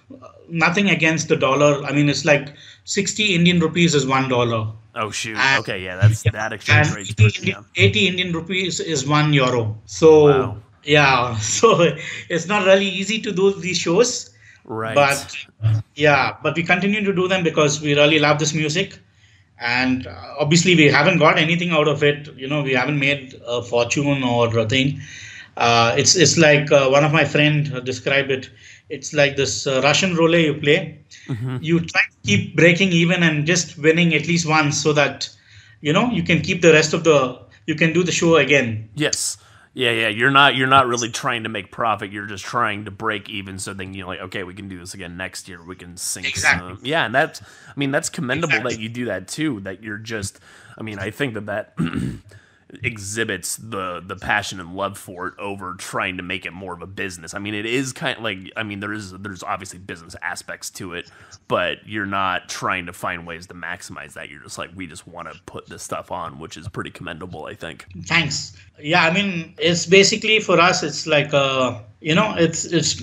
nothing against the dollar. I mean, it's like 60 Indian rupees is $1. Oh shoot. And, Okay. Yeah. That's yeah, that exchange and rate's 80 pretty. Indian, Yeah. 80 Indian rupees is €1. So, Wow. yeah, so it's not really easy to do these shows. Right. But yeah, but we continue to do them because we really love this music. And obviously, we haven't got anything out of it. We haven't made a fortune or a thing. It's like one of my friend described it. It's like this Russian roulette you play. You try to keep breaking even and just winning at least once, so that you can keep the rest of you can do the show again. Yes. Yeah, yeah. You're not really trying to make profit. You're just trying to break even. So then you're like, okay, we can do this again next year. We can sink Exactly. some. Yeah, and that's commendable Exactly. that you do that too. That you're just. I mean, I think that exhibits the passion and love for it over trying to make it more of a business. I mean, it is kind of like, I mean, there's obviously business aspects to it, but you're not trying to find ways to maximize that. You're just like, we just want to put this stuff on, which is pretty commendable, I think. Thanks. Yeah, I mean, it's basically for us. It's like it's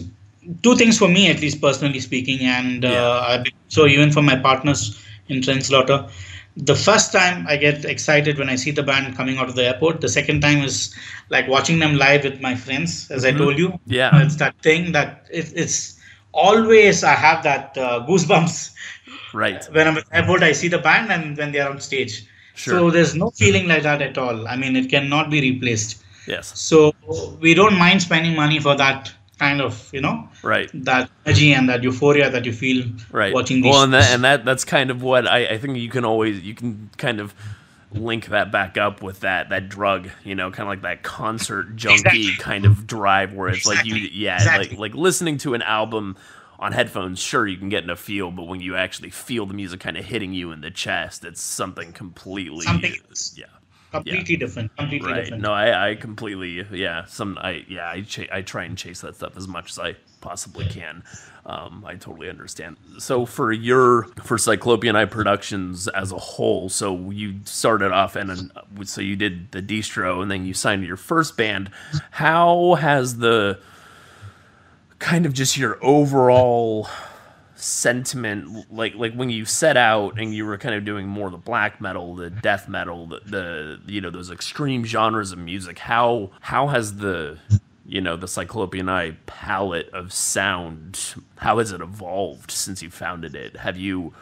two things for me, at least personally speaking, and so even for my partners in Trendslaughter. The first time I get excited when I see the band coming out of the airport. The second time is like watching them live with my friends, as I told you. Yeah. It's that thing that it's always I have that goosebumps Right. when I'm at the airport. I see the band and when they are on stage. Sure. So there's no feeling like that at all. I mean, it cannot be replaced. Yes. So we don't mind spending money for that kind of, Right. that energy and that euphoria that you feel Right. watching these. Well, that's kind of what I think you can kind of link that back up with that drug, kind of like that concert junkie Exactly. kind of drive where it's like Exactly. like listening to an album on headphones, sure, you can get in a feel, but when you actually feel the music kind of hitting you in the chest, it's something completely yeah. Completely different. Completely Right. different. No, I completely, I try and chase that stuff as much as I possibly can. I totally understand. So for Cyclopean Eye Productions as a whole, so you started off so you did the distro and then you signed to your first band. How has the kind of just your overall sentiment, like when you set out and you were kind of doing more the black metal, the death metal, the those extreme genres of music, how has the Cyclopean Eye palette of sound, how has it evolved since you founded it? Have you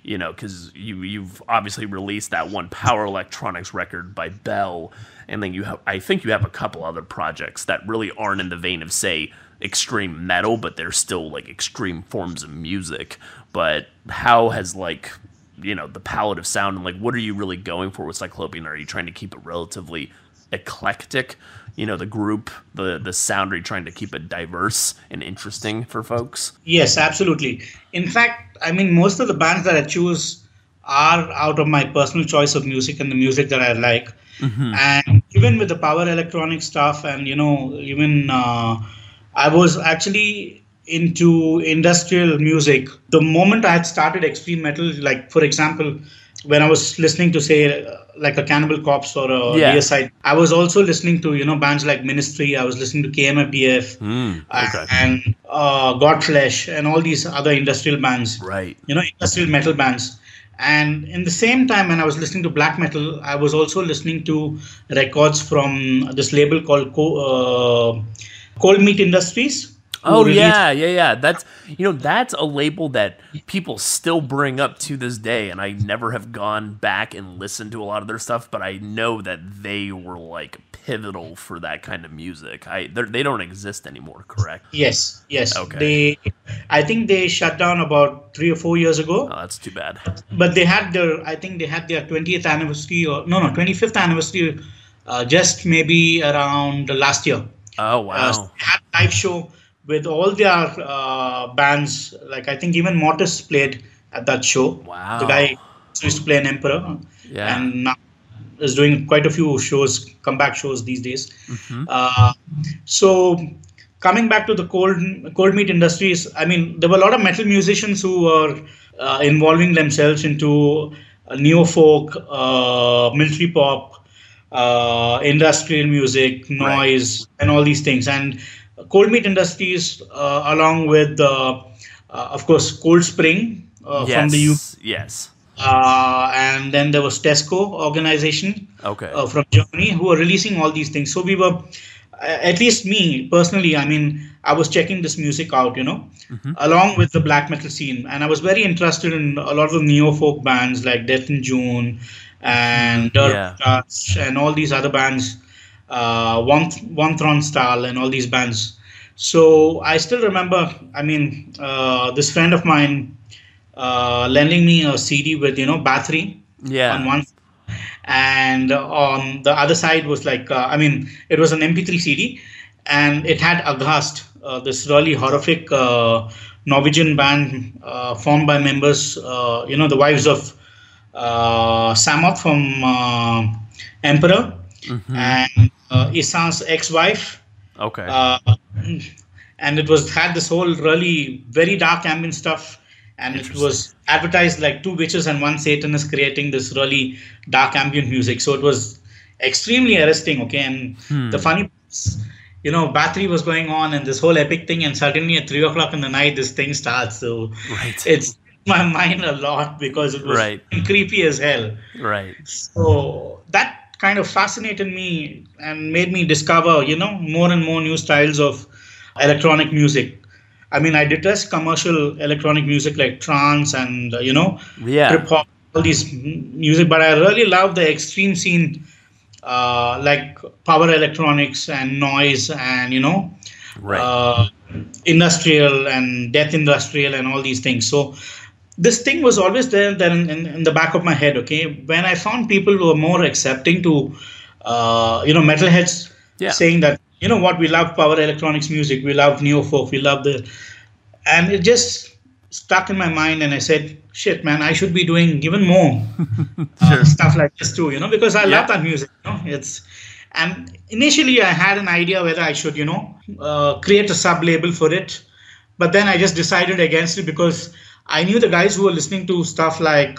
because you've obviously released that one power electronics record by Bell, and then I think you have a couple other projects that really aren't in the vein of, say, extreme metal, but they're still like extreme forms of music. But how has the palette of sound, and what are you really going for with Cyclopean? Are you trying to keep it relatively eclectic? The group, the sound, are you trying to keep it diverse and interesting for folks? Yes, absolutely. In fact, I mean, most of the bands that I choose are out of my personal choice of music and the music that I like. And even with the power electronic stuff, and even I was actually into industrial music the moment I had started extreme metal. Like, for example, when I was listening to, say, like a Cannibal Corpse or a Deicide, I was also listening to bands like Ministry. I was listening to KMFDF and Godflesh and all these other industrial bands, Right. industrial metal bands. And in the same time, when I was listening to black metal, I was also listening to records from this label called Cold Meat Industries, who Oh released. yeah. That's a label that people still bring up to this day, and I never have gone back and listened to a lot of their stuff, but I know that they were like pivotal for that kind of music. They don't exist anymore, correct? Yes, yes. Okay. I think they shut down about 3 or 4 years Oh, ago. that's too bad. But I think they had their 20th anniversary, or no, 25th anniversary, just maybe around last year. Oh So wow. they had a live show with all their bands. Like I think even Mortis played at that show. The Wow. guy who used to play an Emperor, Yeah. and now is doing quite a few shows, comeback shows these days. Mm-hmm. Uh, so coming back to the cold meat industries, I mean, there were a lot of metal musicians who were involving themselves into neo folk, military pop, industrial music, Right. noise, and all these things. And cold meat industries, along with, of course, Cold Spring from the UK, Yes. Yes. and then there was Tesco organization Okay. from Germany who were releasing all these things. So we were, at least me personally, I mean, I was checking this music out, Mm-hmm. along with the black metal scene, and I was very interested in a lot of the neo folk bands like Death in June and Dirt Yeah. Touch and all these other bands, One Tron Style and all these bands. So I still remember, I mean, this friend of mine lending me a CD with battery on Yeah. one, and on the other side was like I mean it was an MP3 CD, and it had Aghast, this really horrific Norwegian band formed by members, the wives of Samoth from Emperor, Mm-hmm. and Isan's ex-wife. Okay. uh, and it was had this whole really very dark ambient stuff, and it Interesting. was advertised like two witches and one satanist creating this really dark ambient music, so it was extremely arresting. Okay, and the Hmm. funny part is, battery was going on and this whole epic thing, and suddenly at 3 o'clock in the night this thing starts. So Right. it's my mind a lot because it was Right. creepy as hell. Right. So that kind of fascinated me and made me discover, more and more new styles of electronic music. I mean, I detest commercial electronic music like trance and, Yeah. trip hop, all these music, but I really love the extreme scene, like power electronics and noise and, Right. uh, industrial and death industrial and all these things. So this thing was always there in the back of my head. Okay, when I found people who were more accepting to, metalheads Yeah. saying that, what, we love power electronics music, we love neo folk, we love and it just stuck in my mind, and I said, shit, man, I should be doing even more Sure. stuff like this too, because I love Yeah. that music. And initially I had an idea whether I should, create a sub label for it, but then I just decided against it because I knew the guys who were listening to stuff like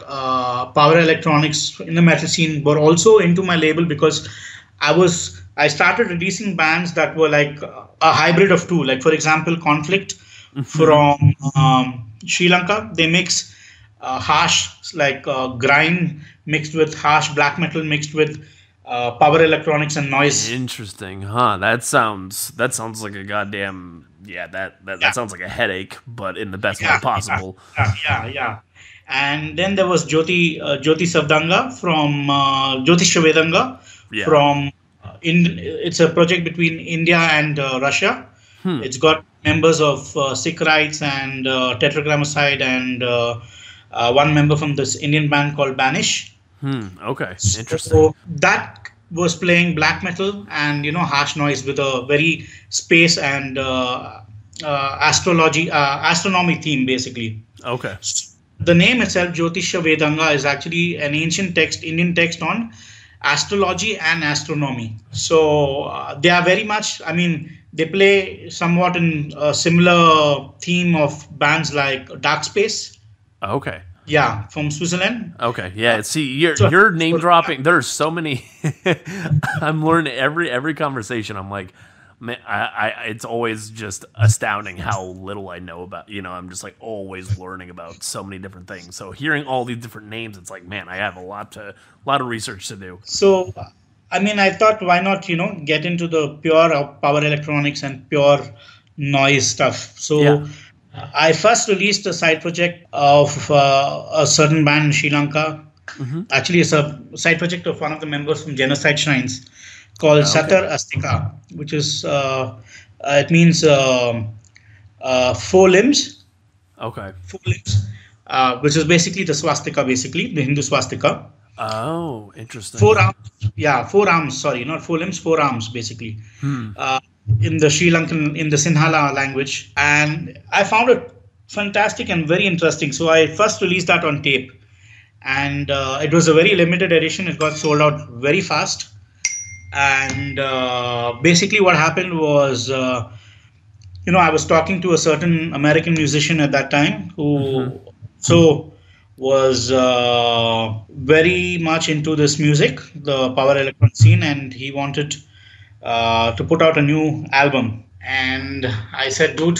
power electronics in the metal scene were also into my label, because I started releasing bands that were like a hybrid of two. Like for example, Conflict Mm-hmm. from Sri Lanka. They mix harsh like grind mixed with harsh black metal mixed with power electronics and noise. Interesting, huh? That sounds like a goddamn yeah. That Yeah, sounds like a headache, but in the best way yeah, yeah, possible. yeah. And then there was Jyoti Savdanga from Jyotisha Vedanga Yeah. from it's a project between India and Russia. Hmm. It's got members of Sikh Rights and Tetragrammacyde and one member from this Indian band called Banish. Hmm. Okay. Interesting. So that was playing black metal and harsh noise with a very space and astronomy theme basically. Okay. The name itself, Jyotisha Vedanga, is actually an ancient text, Indian text on astrology and astronomy. So they are very much, I mean, they play somewhat in a similar theme of bands like Dark Space, Okay. yeah, from Switzerland. Okay. Yeah. See, you're So, you're name dropping. There's so many. I'm learning every conversation. I'm like, It's always just astounding how little I know about. I'm just like always learning about so many different things. So hearing all these different names, it's like, man, I have a lot of research to do. So, I mean, I thought, why not, get into the pure power electronics and pure noise stuff. Yeah. So, I first released a side project of a certain band in Sri Lanka. Actually, it's a side project of one of the members from Genocide Shrines called Okay. Satar Astika, which is, it means four limbs, Okay. which is basically the swastika, basically, the Hindu swastika. Oh, interesting. Four arms, yeah, four arms, sorry, not four limbs, four arms, basically, uh, in the Sri Lankan, in the Sinhala language. And I found it fantastic and very interesting. So I first released that on tape. And it was a very limited edition. It got sold out very fast. And basically, what happened was, I was talking to a certain American musician at that time who so was very much into this music, the power electron scene, and he wanted to put out a new album. And I said, dude,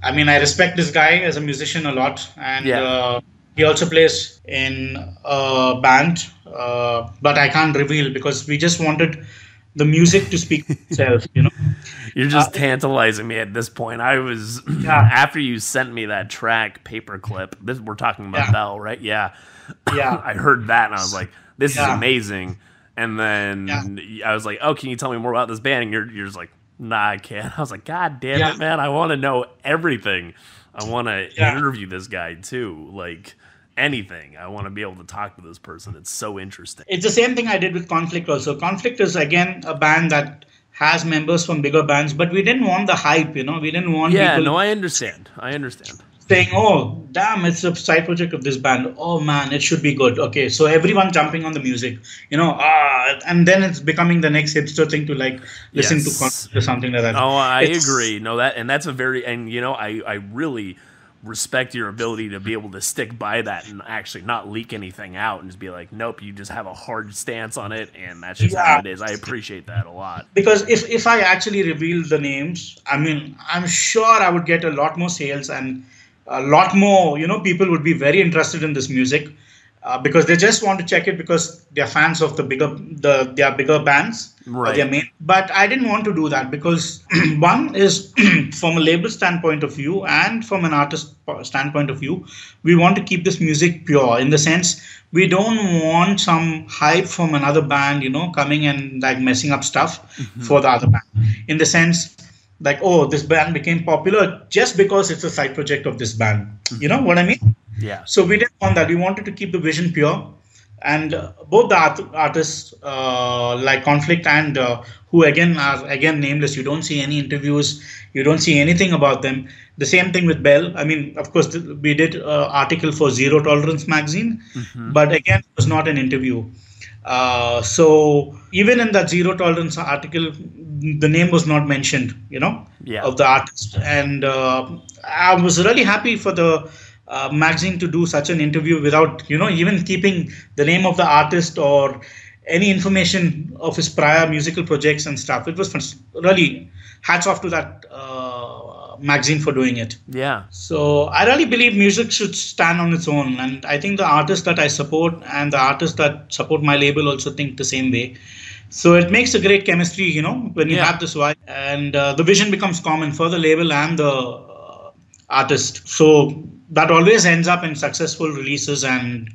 I mean, I respect this guy as a musician a lot, and Yeah. he also plays in a band, but I can't reveal because we just wanted the music to speak for itself. You're Uh, just tantalizing me at this point. I was yeah, after you sent me that track paperclip. We're talking about yeah, Bell, right? Yeah. yeah, I heard that and I was like, this is yeah, amazing. And yeah, then I was like, oh, can you tell me more about this band? And you're just like, nah, I can't. I was like, God damn yeah, it, man! I want to know everything. I want to yeah. interview this guy too. Like anything. I want to be able to talk to this person. It's so interesting. It's the same thing I did with Conflict also. Conflict is again a band that has members from bigger bands, but we didn't want the hype. We didn't want Yeah, people no, I understand. I understand. saying, "Oh, damn, it's a side project of this band. Oh man, it should be good." Okay, so everyone jumping on the music, and then it's becoming the next hipster thing to like listen to Yes. Conflict or something like that. Oh, I It's agree. No, that's a very, and I really respect your ability to be able to stick by that and actually not leak anything out and just be like, nope, you just have a hard stance on it and that's just how yeah, it is. I appreciate that a lot. because if I actually reveal the names, I mean, I'm sure I would get a lot more sales and a lot more, people would be very interested in this music because they just want to check it because they're fans of their bigger bands or their Right. main. But I didn't want to do that because one is from a label standpoint of view and from an artist standpoint of view, we want to keep this music pure in the sense we don't want some hype from another band, coming and like messing up stuff for the other band. In the sense like, oh, this band became popular just because it's a side project of this band. You know what I mean? Yeah. So we didn't want that. We wanted to keep the vision pure. And both the artists like Conflict and who again are again nameless. You don't see any interviews. You don't see anything about them. The same thing with Bell. I mean, of course, we did an article for Zero Tolerance magazine, but again, it was not an interview. So even in that Zero Tolerance article, the name was not mentioned, Yeah. of the artist. And I was really happy for the magazine to do such an interview without, even keeping the name of the artist or any information of his prior musical projects and stuff. It was really hats off to that magazine for doing it. Yeah. So I really believe music should stand on its own, and I think the artists that I support and the artists that support my label also think the same way. So it makes a great chemistry, when you Yeah. have this vibe, and the vision becomes common for the label and the artist. So that always ends up in successful releases, and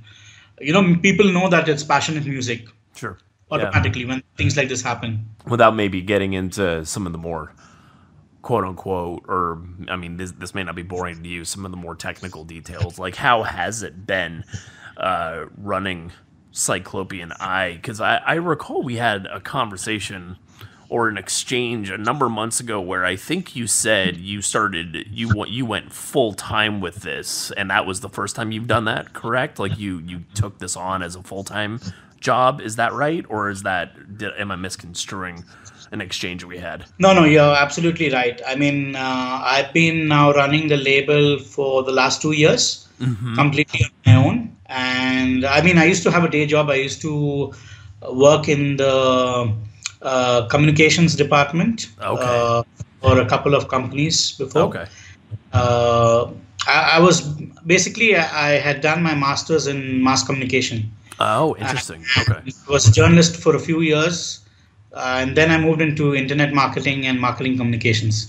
people know that it's passionate music Sure. Yeah. automatically when things like this happen. Without maybe getting into some of the more quote unquote, or I mean, this may not be boring to you, some of the more technical details, like how has it been running Cyclopean Eye? Because I recall we had a conversation or an exchange a number of months ago where I think you said you went full time with this, and that was the first time you've done that, correct? Like you took this on as a full time job, is that right, or am I misconstruing an exchange we had? No, you're absolutely right. I mean, I've been now running the label for the last 2 years, completely on my own. And I mean, I used to have a day job. I used to work in the communications department Okay. for a couple of companies before. Okay. Uh, I was basically I had done my master's in mass communication. Oh, I interesting. Okay. was a journalist for a few years, and then I moved into internet marketing and marketing communications.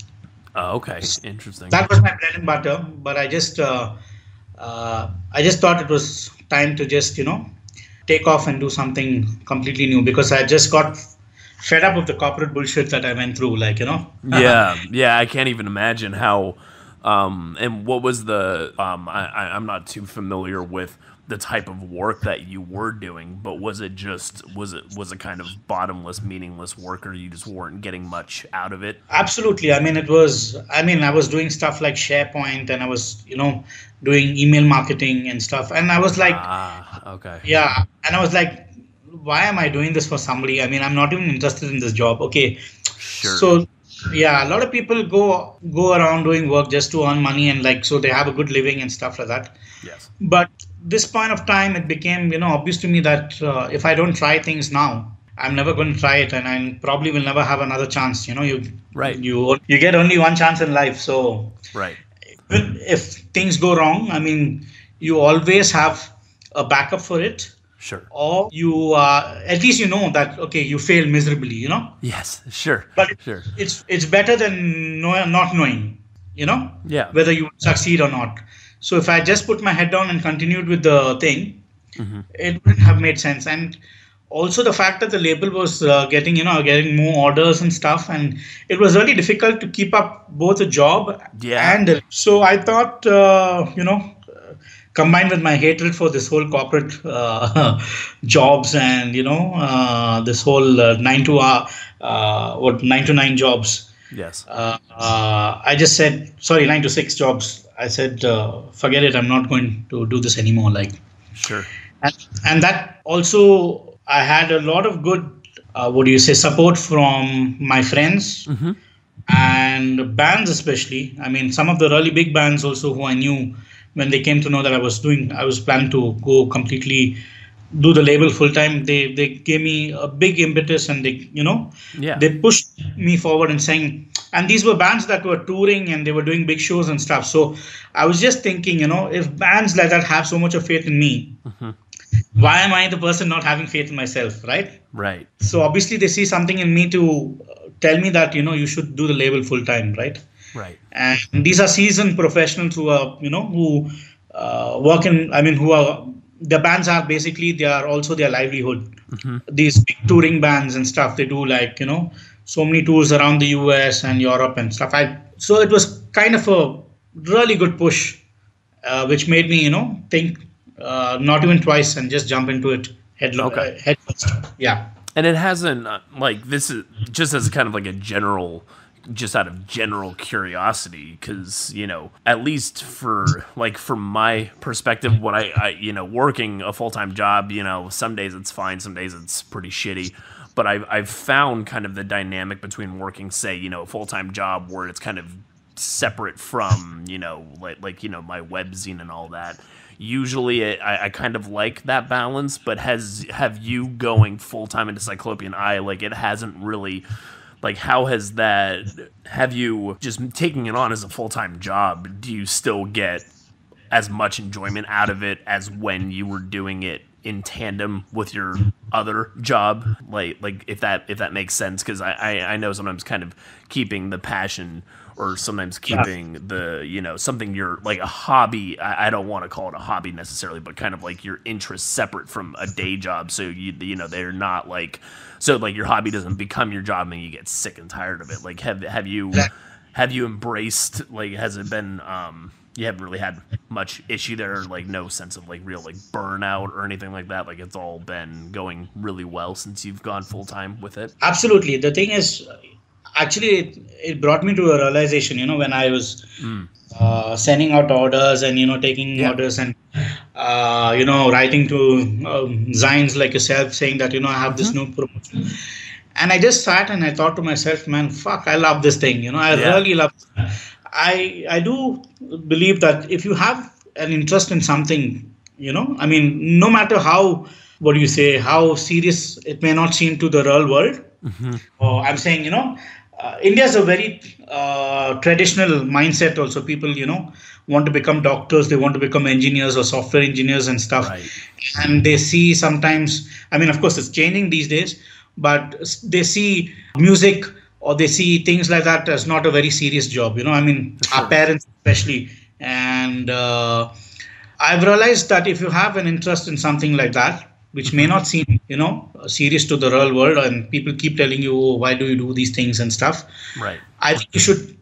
Okay. Interesting. That was my bread and butter. But I just thought it was time to just take off and do something completely new because I just got fed up with the corporate bullshit that I went through. Like Yeah. Yeah. I can't even imagine how. And what was the? I'm not too familiar with the type of work that you were doing, but was it kind of bottomless, meaningless work, or you just weren't getting much out of it? Absolutely. I mean, it was. I mean, I was doing stuff like SharePoint, and I was doing email marketing and stuff, and I was like, Ah. Okay. yeah, and I was like, why am I doing this for somebody? I mean, I'm not even interested in this job. Okay, Sure. so yeah, a lot of people go around doing work just to earn money and like so they have a good living and stuff like that. Yes. But this point of time, it became obvious to me that if I don't try things now, I'm never going to try it, and I probably will never have another chance. Right. You get only one chance in life, so Right. even if things go wrong, I mean, you always have a backup for it, Sure. or you at least you know that okay, you failed miserably. Yes. Sure. But Sure. it's better than not knowing, Yeah. whether you succeed or not. So if I just put my head down and continued with the thing, Hmm. it wouldn't have made sense. And also the fact that the label was getting more orders and stuff, and it was really difficult to keep up both a job Yeah. and so I thought combined with my hatred for this whole corporate jobs and this whole 9 to 9 jobs. Yes. I just said, sorry, 9 to 6 jobs. I said, forget it. I'm not going to do this anymore. Like, Sure. and that also, I had a lot of good, what do you say, support from my friends Hmm. and bands, especially. I mean, some of the really big bands also who I knew when they came to know that I was planning to go completely do the label full time. They gave me a big impetus and Yeah. they pushed me forward and saying, and these were bands that were touring and they were doing big shows and stuff. So I was just thinking, if bands like that have so much of faith in me, Hmm. why am I the person not having faith in myself, right? Right. So obviously they see something in me to tell me that you should do the label full time, right? Right. And these are seasoned professionals who are who work in. I mean, who are the bands are basically they are also their livelihood. Hmm. These big touring bands and stuff, they do like so many tours around the US and Europe and stuff. So it was kind of a really good push, which made me think not even twice and just jump into it Okay. head first. Yeah. And it hasn't like this is just as kind of like a general, just out of general curiosity, because at least from my perspective, when I working a full-time job, some days it's fine, some days it's pretty shitty. But I've found kind of the dynamic between working, say, a full-time job where it's kind of separate from my webzine and all that. Usually I kind of like that balance, but have you going full-time into Cyclopean Eye, like, it hasn't really, like, how has that, have you just taking it on as a full-time job, do you still get as much enjoyment out of it as when you were doing it in tandem with your other job? Like if that makes sense, because I know sometimes kind of keeping the passion, or sometimes keeping the something you're like a hobby. I don't want to call it a hobby necessarily, but kind of like your interests separate from a day job, so they're not like, so like your hobby doesn't become your job and you get sick and tired of it. Like have you embraced, like, has it been you haven't really had much issue there, like no sense of like real like burnout or anything like that? Like, it's all been going really well since you've gone full time with it? Absolutely. The thing is, actually, it brought me to a realization, when I was sending out orders and, taking Yeah. orders and, writing to Zines like yourself saying that, I have this new promotion. And I just sat and I thought to myself, man, fuck, I love this thing. I Yeah. really love it. I do believe that if you have an interest in something, I mean, no matter how, what do you say, how serious it may not seem to the real world, Or I'm saying, India is a very traditional mindset. Also, people, want to become doctors, they want to become engineers or software engineers and stuff. Right. And they see sometimes, I mean, of course, it's changing these days, but they see music or they see things like that as not a very serious job. I mean, For our sure. parents especially. And I've realized that if you have an interest in something like that, which may not seem, serious to the real world, and people keep telling you, oh, why do you do these things and stuff? Right. I think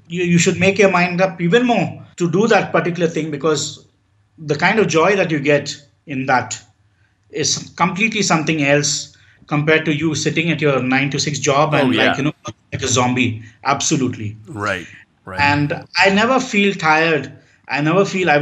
you should make your mind up even more to do that particular thing, because the kind of joy that you get in that is completely something else compared to you sitting at your 9 to 6 job Oh and yeah. like a zombie. Absolutely. Right. Right. And I never feel tired. I've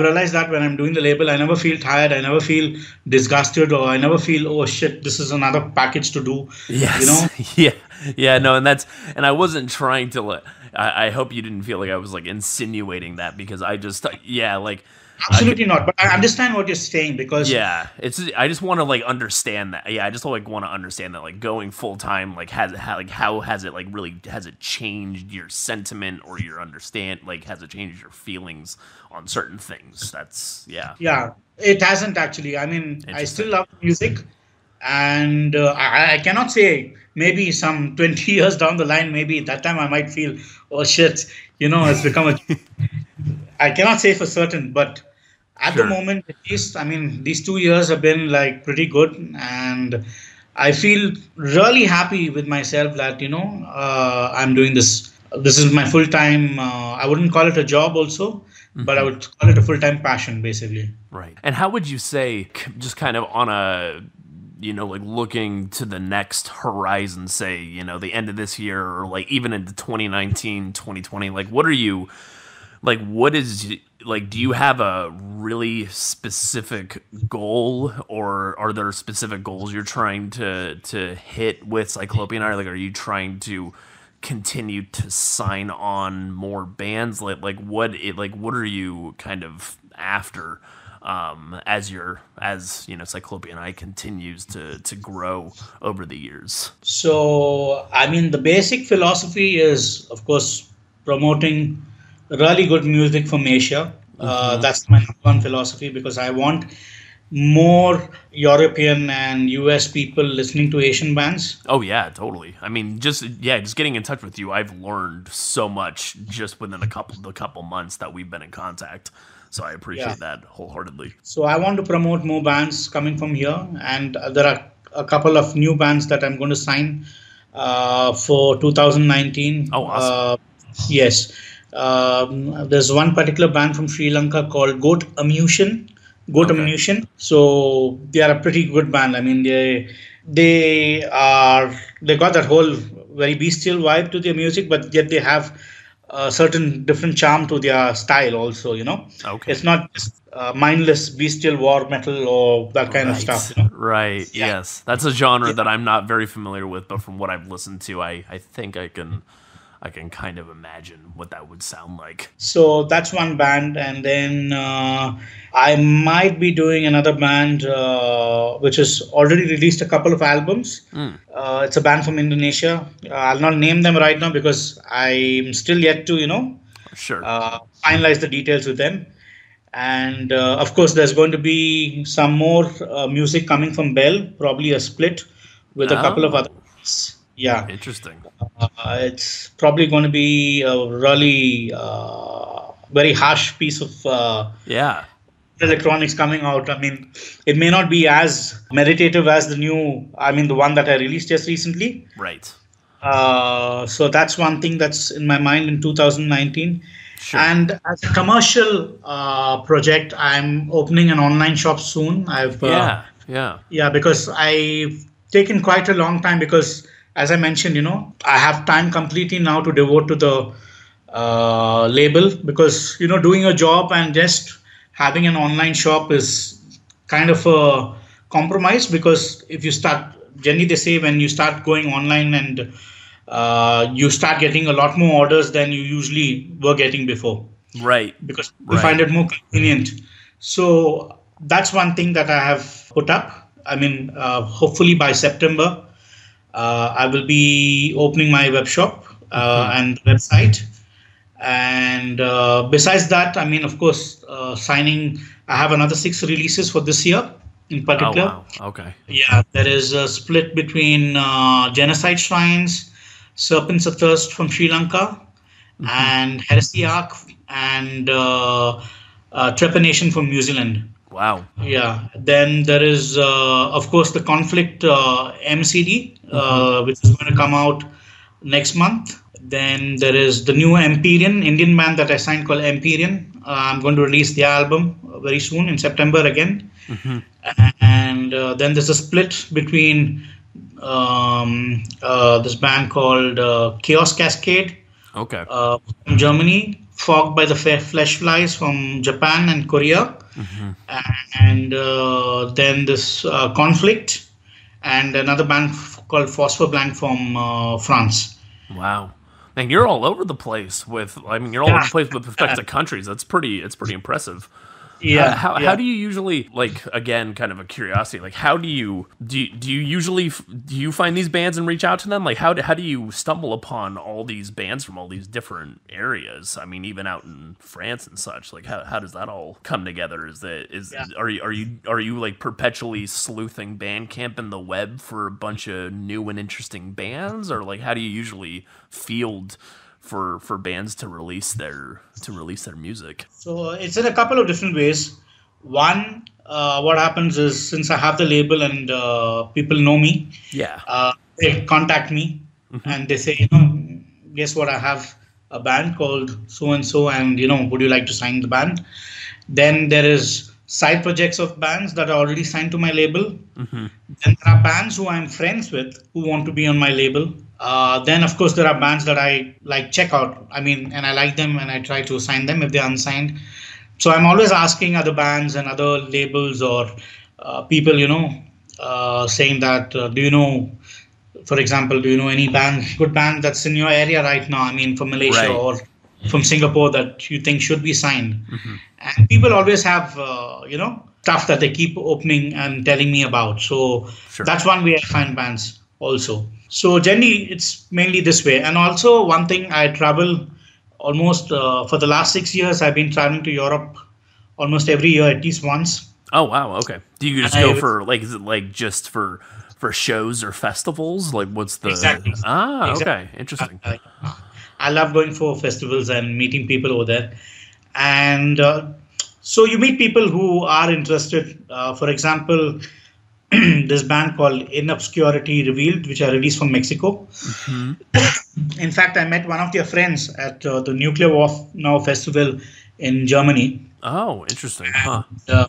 realized that when I'm doing the label, I never feel tired, I never feel disgusted, or I never feel, oh shit, this is another package to do, you Yes. know. Yeah. Yeah. No, and I wasn't trying to I hope you didn't feel like I was like insinuating that, because I just, yeah, like, I could, Absolutely not, but I understand what you're saying, because yeah, I just want to like understand that. Yeah, I just like want to understand that, like, going full time, like, how has it, like, really, has it changed your sentiment or your understand, like, has it changed your feelings on certain things? That's, yeah, yeah, it hasn't actually. I mean, I still interesting. love music, and I cannot say, maybe some 20 years down the line, maybe at that time I might feel, oh shit, it's become a. I cannot say for certain, but at the Sure. moment, at least, I mean, these 2 years have been like pretty good, and I feel really happy with myself that I'm doing this. This is my full time. I wouldn't call it a job, also, but I would call it a full time passion, basically. Right. And how would you say, just kind of on a, like, looking to the next horizon, say, the end of this year, or like even into 2019, 2020, like, what are you, like, what is, like, do you have a really specific goal, or are there specific goals you're trying to hit with Cyclopean Eye? Like, are you trying to continue to sign on more bands? What are you kind of after, as Cyclopean Eye continues to grow over the years? So, I mean, the basic philosophy is, of course, promoting really good music from Asia. That's my number one philosophy, because I want more European and US people listening to Asian bands. Oh yeah, totally. I mean, just getting in touch with you, I've learned so much just within the couple months that we've been in contact. So I Yeah. appreciate that wholeheartedly. So I want to promote more bands coming from here, and there are a couple of new bands that I'm going to sign for 2019. Oh, awesome. Yes, there's one particular band from Sri Lanka called Goat Ammunition. Goat Okay. Ammunition. So they are a pretty good band. I mean, they got that whole very bestial vibe to their music, but yet they have a certain different charm to their style also. It's Okay. not just mindless bestial war metal or that kind of stuff. Right. Right. Yeah. Yes. That's a genre Yeah. that I'm not very familiar with, but from what I've listened to, I think I can kind of imagine what that would sound like. So that's one band, and then I might be doing another band which has already released a couple of albums. It's a band from Indonesia. I'll not name them right now because I'm still yet to, Sure. finalize the details with them. And of course, there's going to be some more music coming from Bell, probably a split with a couple of other. Oh, Yeah, interesting. it's probably going to be a really very harsh piece of Yeah. electronics coming out. I mean, it may not be as meditative as the one that I released just recently. Right. So that's one thing that's in my mind in 2019. Sure. And as a commercial project, I'm opening an online shop soon. Yeah. Yeah. Yeah, because I've taken quite a long time, because, as I mentioned, I have time completely now to devote to the label, because, doing a job and just having an online shop is kind of a compromise, because if you start, generally they say when you start going online and you start getting a lot more orders than you usually were getting before, Right. because you find Right. it more convenient. So that's one thing that I have put up. I mean, hopefully by September, I will be opening my web shop and website. And besides that, I mean, of course, signing. I have another 6 releases for this year in Oh particular. wow. Okay. Yeah, there is a split between Genocide Shrines, Serpents of Thirst from Sri Lanka, and Heresy Arc and Trepanation from New Zealand. Wow. Yeah, then there is, of course, the Conflict MCD, which is going to come out next month. Then there is the new Empyrean Indian band that I signed called Empyrean. I'm going to release the album very soon in September again. And then there's a split between this band called Chaos Cascade Okay. from Germany, Fog by the Flesh Flies from Japan and Korea, and then this Conflict, and another band called Phosphor Blank from France. Wow. Man, you're all over the place with. I mean, you're all over the place with respect to countries. That's pretty. It's pretty impressive. Yeah, How do you usually, like, again, kind of a curiosity, like, how do you usually do you find these bands and reach out to them? Like, how do you stumble upon all these bands from all these different areas? I mean, even out in France and such. Like, how does that all come together? Are you like perpetually sleuthing Bandcamp and the web for a bunch of new and interesting bands, or like how do you usually field for bands to release their music? so it's in a couple of different ways. One, what happens is since I have the label and people know me, Yeah. they contact me and they say, guess what? I have a band called so and so, and would you like to sign the band? Then there is side projects of bands that are already signed to my label. Then there are bands who I'm friends with who want to be on my label. Then of course there are bands that I like check out. I mean, and I like them and I try to sign them if they're unsigned. So I'm always asking other bands and other labels or people, saying that, for example, do you know any good band that's in your area right now? I mean, from Malaysia Right. or from Singapore that you think should be signed. And people always have, stuff that they keep opening and telling me about. So Sure. that's one way I find bands also. So generally, it's mainly this way. And also one thing, I travel almost for the last 6 years. I've been traveling to Europe almost every year, at least once. Oh wow. Okay. Do you just And go I- for like? Is it like just for shows or festivals? Like what's the? Exactly. Ah. Exactly. Okay. Interesting. I love going for festivals and meeting people over there. And so you meet people who are interested. For example, this band called In Obscurity Revealed, which I released from Mexico. In fact, I met one of their friends at the Nuclear War Now Festival in Germany. Oh, interesting. Huh.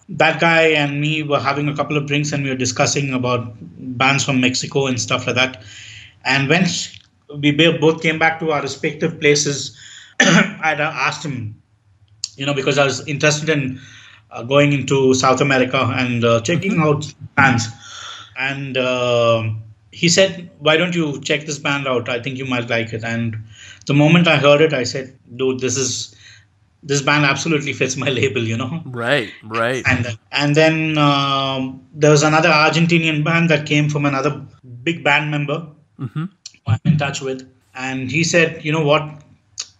That guy and me were having a couple of drinks and we were discussing about bands from Mexico and stuff like that. And when we both came back to our respective places, I asked him, because I was interested in going into South America and checking out bands. And he said, why don't you check this band out? I think you might like it. And the moment I heard it, I said, dude, this band absolutely fits my label, Right. Right. And then there was another Argentinian band that came from another big band member who I'm in touch with. And he said, you know what,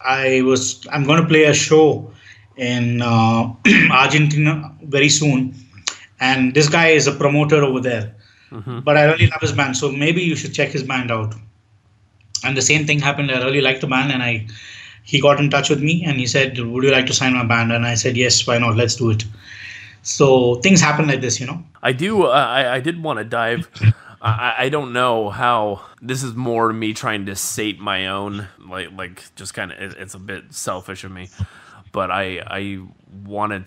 I'm going to play a show in Argentina very soon. And this guy is a promoter over there. But I really love his band. So maybe you should check his band out. And the same thing happened. I really liked the band and he got in touch with me and he said, would you like to sign my band? And I said, yes, why not? Let's do it. So things happen like this, I do. I did want to dive. I don't know how. This is more me trying to sate my own, like just kind of. It's a bit selfish of me, but I wanted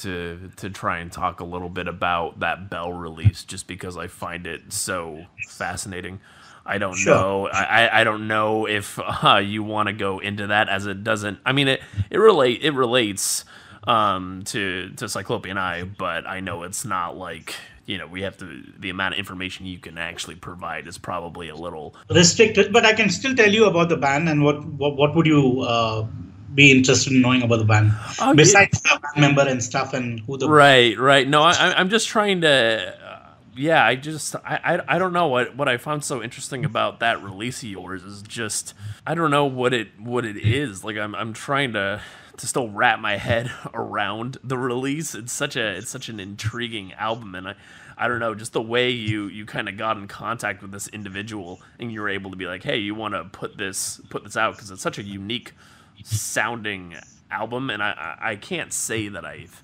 to try and talk a little bit about that Bell release, just because I find it so fascinating. I don't know. I don't know if you want to go into that, as it doesn't. I mean, it relates to Cyclopean Eye, but I know it's not like, we have to. The amount of information you can actually provide is probably a little restricted. But I can still tell you about the band and what would you be interested in knowing about the band besides the band member and stuff and who the right. No, I'm just trying to. yeah, I don't know what I found so interesting about that release of yours is just I don't know what it is. Like I'm trying to still wrap my head around the release. It's such an intriguing album, and I don't know, just the way you kind of got in contact with this individual and you were able to be like, hey, you want to put this out because it's such a unique sounding album, and I can't say that I've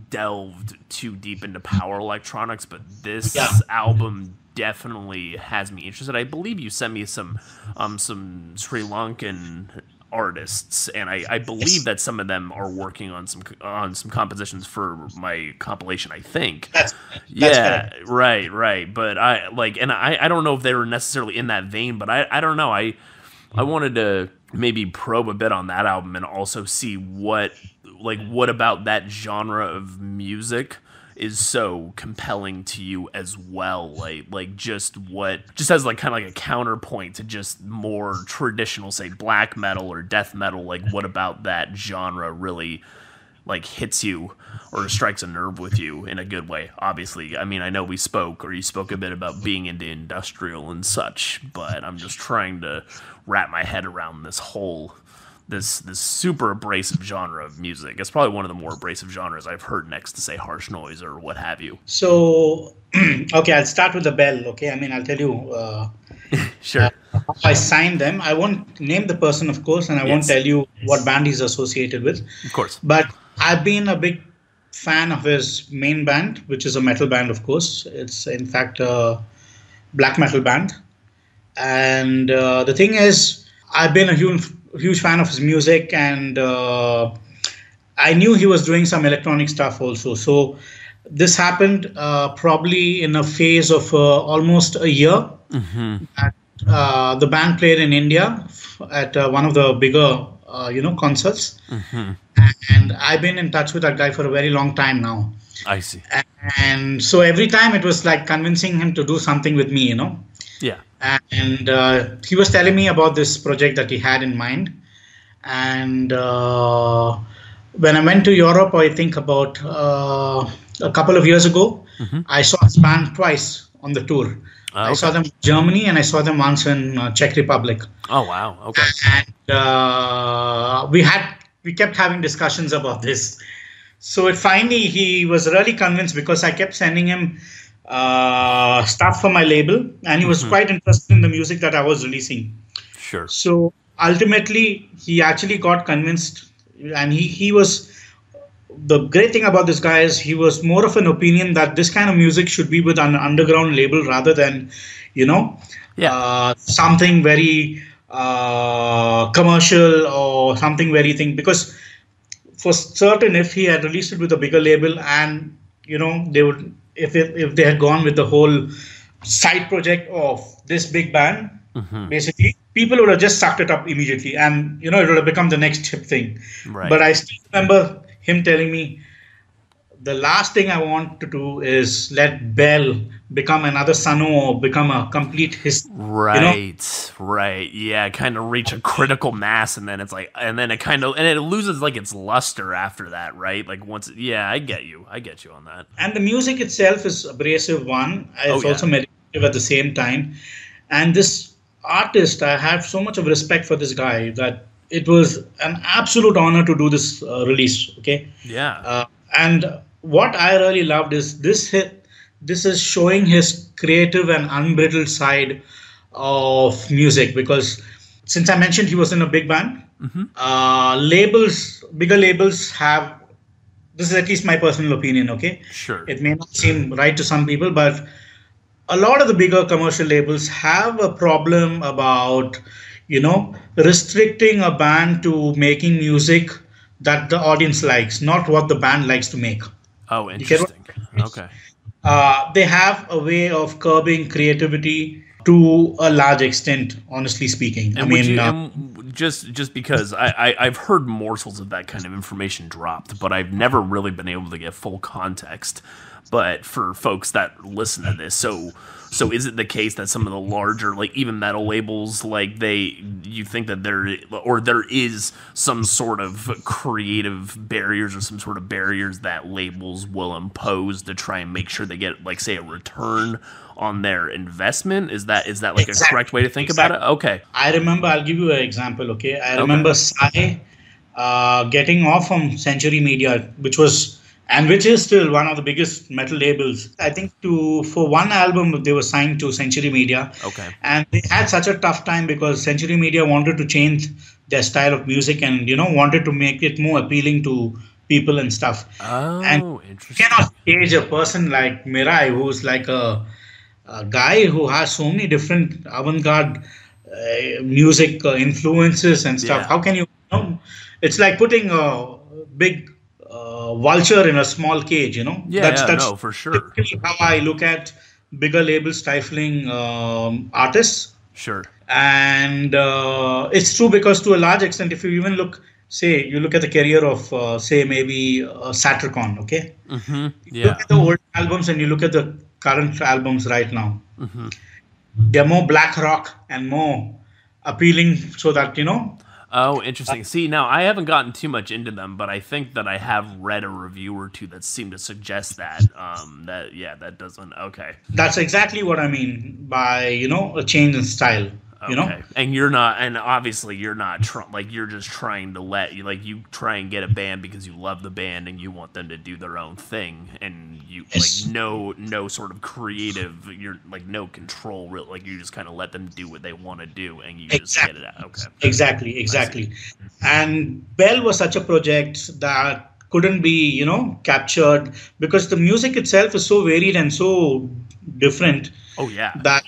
delved too deep into power electronics, but this album definitely has me interested. I believe you sent me some Sri Lankan artists, and I believe that some of them are working on some compositions for my compilation. I think That's yeah, correct. right. But I don't know if they were necessarily in that vein, but I don't know. I wanted to maybe probe a bit on that album and also see what about that genre of music is so compelling to you as well, just as like kind of like a counterpoint to just more traditional, say, black metal or death metal. Like what about that genre really like hits you or strikes a nerve with you in a good way? Obviously, I mean, I know you spoke a bit about being into industrial and such, but I'm just trying to wrap my head around this super abrasive genre of music. It's probably one of the more abrasive genres I've heard, next to say harsh noise or what have you. So, okay, I'll start with the bell. Okay, I mean, I'll tell you. Sure. I signed them. I won't name the person, of course, and I won't Yes. tell you what band he's associated with. Of course. But I've been a big fan of his main band, which is a metal band, of course. It's in fact a black metal band. And the thing is, I've been a huge fan of his music, and I knew he was doing some electronic stuff also. So this happened probably in a phase of almost a year. At, the band played in India at one of the bigger, concerts. And I've been in touch with that guy for a very long time now. I see. And so every time it was like convincing him to do something with me, Yeah. And he was telling me about this project that he had in mind. And when I went to Europe, I think about a couple of years ago, I saw his band twice on the tour. I saw them in Germany, and I saw them once in Czech Republic. Oh wow. Okay. And we kept having discussions about this. So finally he was really convinced, because I kept sending him stuff for my label, and he was quite interested in the music that I was releasing. Sure. So ultimately he actually got convinced, and he was, the great thing about this guy is he was more of an opinion that this kind of music should be with an underground label rather than, something very commercial or something very thing. Because for certain, if he had released it with a bigger label, and they would, if they had gone with the whole side project of this big band, basically people would have just sucked it up immediately, and it would have become the next hip thing. Right. But I still remember him telling me, the last thing I want to do is let Bell become another Sanu or become a complete history. Right. Yeah, kind of reach a critical mass, and then it's like, and then it loses like its luster after that, right? Like once, yeah, I get you on that. And the music itself is abrasive one. It's also meditative at the same time. And this artist, I have so much of respect for this guy that it was an absolute honor to do this release. Okay. Yeah. And what I really loved is this is showing his creative and unbridled side of music, because since I mentioned he was in a big band, bigger labels have, this is at least my personal opinion, okay? Sure. It may not seem right to some people, but a lot of the bigger commercial labels have a problem about, restricting a band to making music that the audience likes, not what the band likes to make. Oh, interesting. Okay. They have a way of curbing creativity to a large extent, honestly speaking. And just because I've heard morsels of that kind of information dropped, but I've never really been able to get full context But for folks that listen to this, so is it the case that some of the larger, like even metal labels, like you think that there is some sort of creative barriers or some sort of barriers that labels will impose to try and make sure they get, like, say, a return on their investment? Is that like a correct way to think about it? Okay. I remember, I'll give you an example, okay? I remember Sai getting off from Century Media, which is still one of the biggest metal labels. I think for one album they were signed to Century Media. Okay. And they had such a tough time because Century Media wanted to change their style of music and wanted to make it more appealing to people and stuff. Oh, and interesting. You cannot stage a person like Mirai, who's like a guy who has so many different avant-garde music influences and stuff. Yeah. How can you? It's like putting a big vulture in a small cage. Yeah, no, for sure. How I look at bigger labels stifling artists. Sure. And it's true because to a large extent, if you even look at the career of say maybe Satricon, okay? Mm-hmm. Yeah. Look at the old albums and you look at the current albums right now. Mm-hmm. They're more black rock and more appealing, so that Oh, interesting. See, now I haven't gotten too much into them, but I think that I have read a review or two that seem to suggest that. That doesn't. Okay. That's exactly what I mean by a change in style. Okay. And you're not, and obviously you're not you're just trying to you try and get a band because you love the band and you want them to do their own thing, and you Yes. no sort of creative, you're like no control, like you just kind of let them do what they want to do and you just get it out. Okay. Exactly. And Bell was such a project that couldn't be captured because the music itself is so varied and so different. Oh yeah. That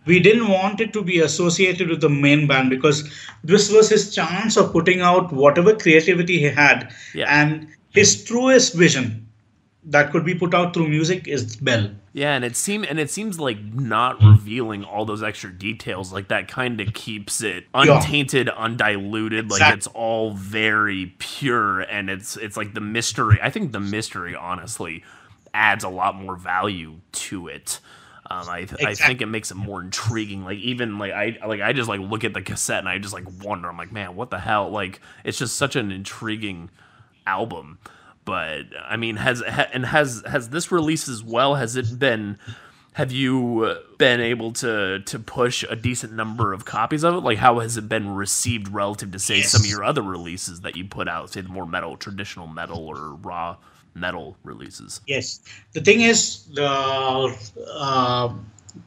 we didn't want it to be associated with the main band because this was his chance of putting out whatever creativity he had. Yeah. And his truest vision that could be put out through music is Bell. Yeah, and it seems like not revealing all those extra details, like that kind of keeps it untainted, undiluted, Exactly. like it's all very pure, and it's like the mystery. I think the mystery honestly adds a lot more value to it. I think it makes it more intriguing. Like even I just look at the cassette and I just wonder. I'm like, man, what the hell? Like it's just such an intriguing album. But I mean, has this release as well? Have you been able to push a decent number of copies of it? Like how has it been received relative to say some of your other releases that you put out, say the more traditional metal or raw metal releases? Yes. The thing is, the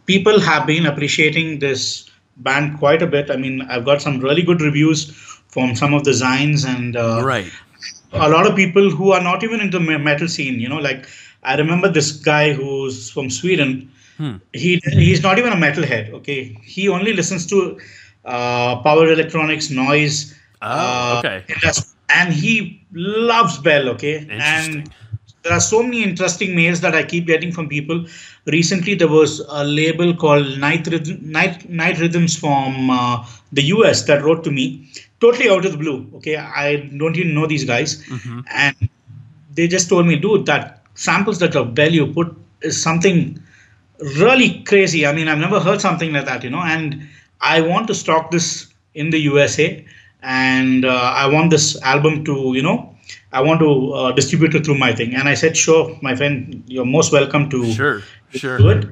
people have been appreciating this band quite a bit. I mean, I've got some really good reviews from some of the zines and Right. a lot of people who are not even into metal scene. Like I remember this guy who's from Sweden. He's not even a metalhead. Okay, he only listens to power electronics, noise. Okay. And he loves Bell, okay? Interesting. And there are so many interesting mails that I keep getting from people. Recently, there was a label called Night Rhythms from the US that wrote to me, totally out of the blue, okay? I don't even know these guys. Mm-hmm. And they just told me, dude, that samples that of Bell you put is something really crazy. I mean, I've never heard something like that, and I want to stock this in the USA. And I want this album to, I want to distribute it through my thing. And I said, sure, my friend, you're most welcome to Sure. do it.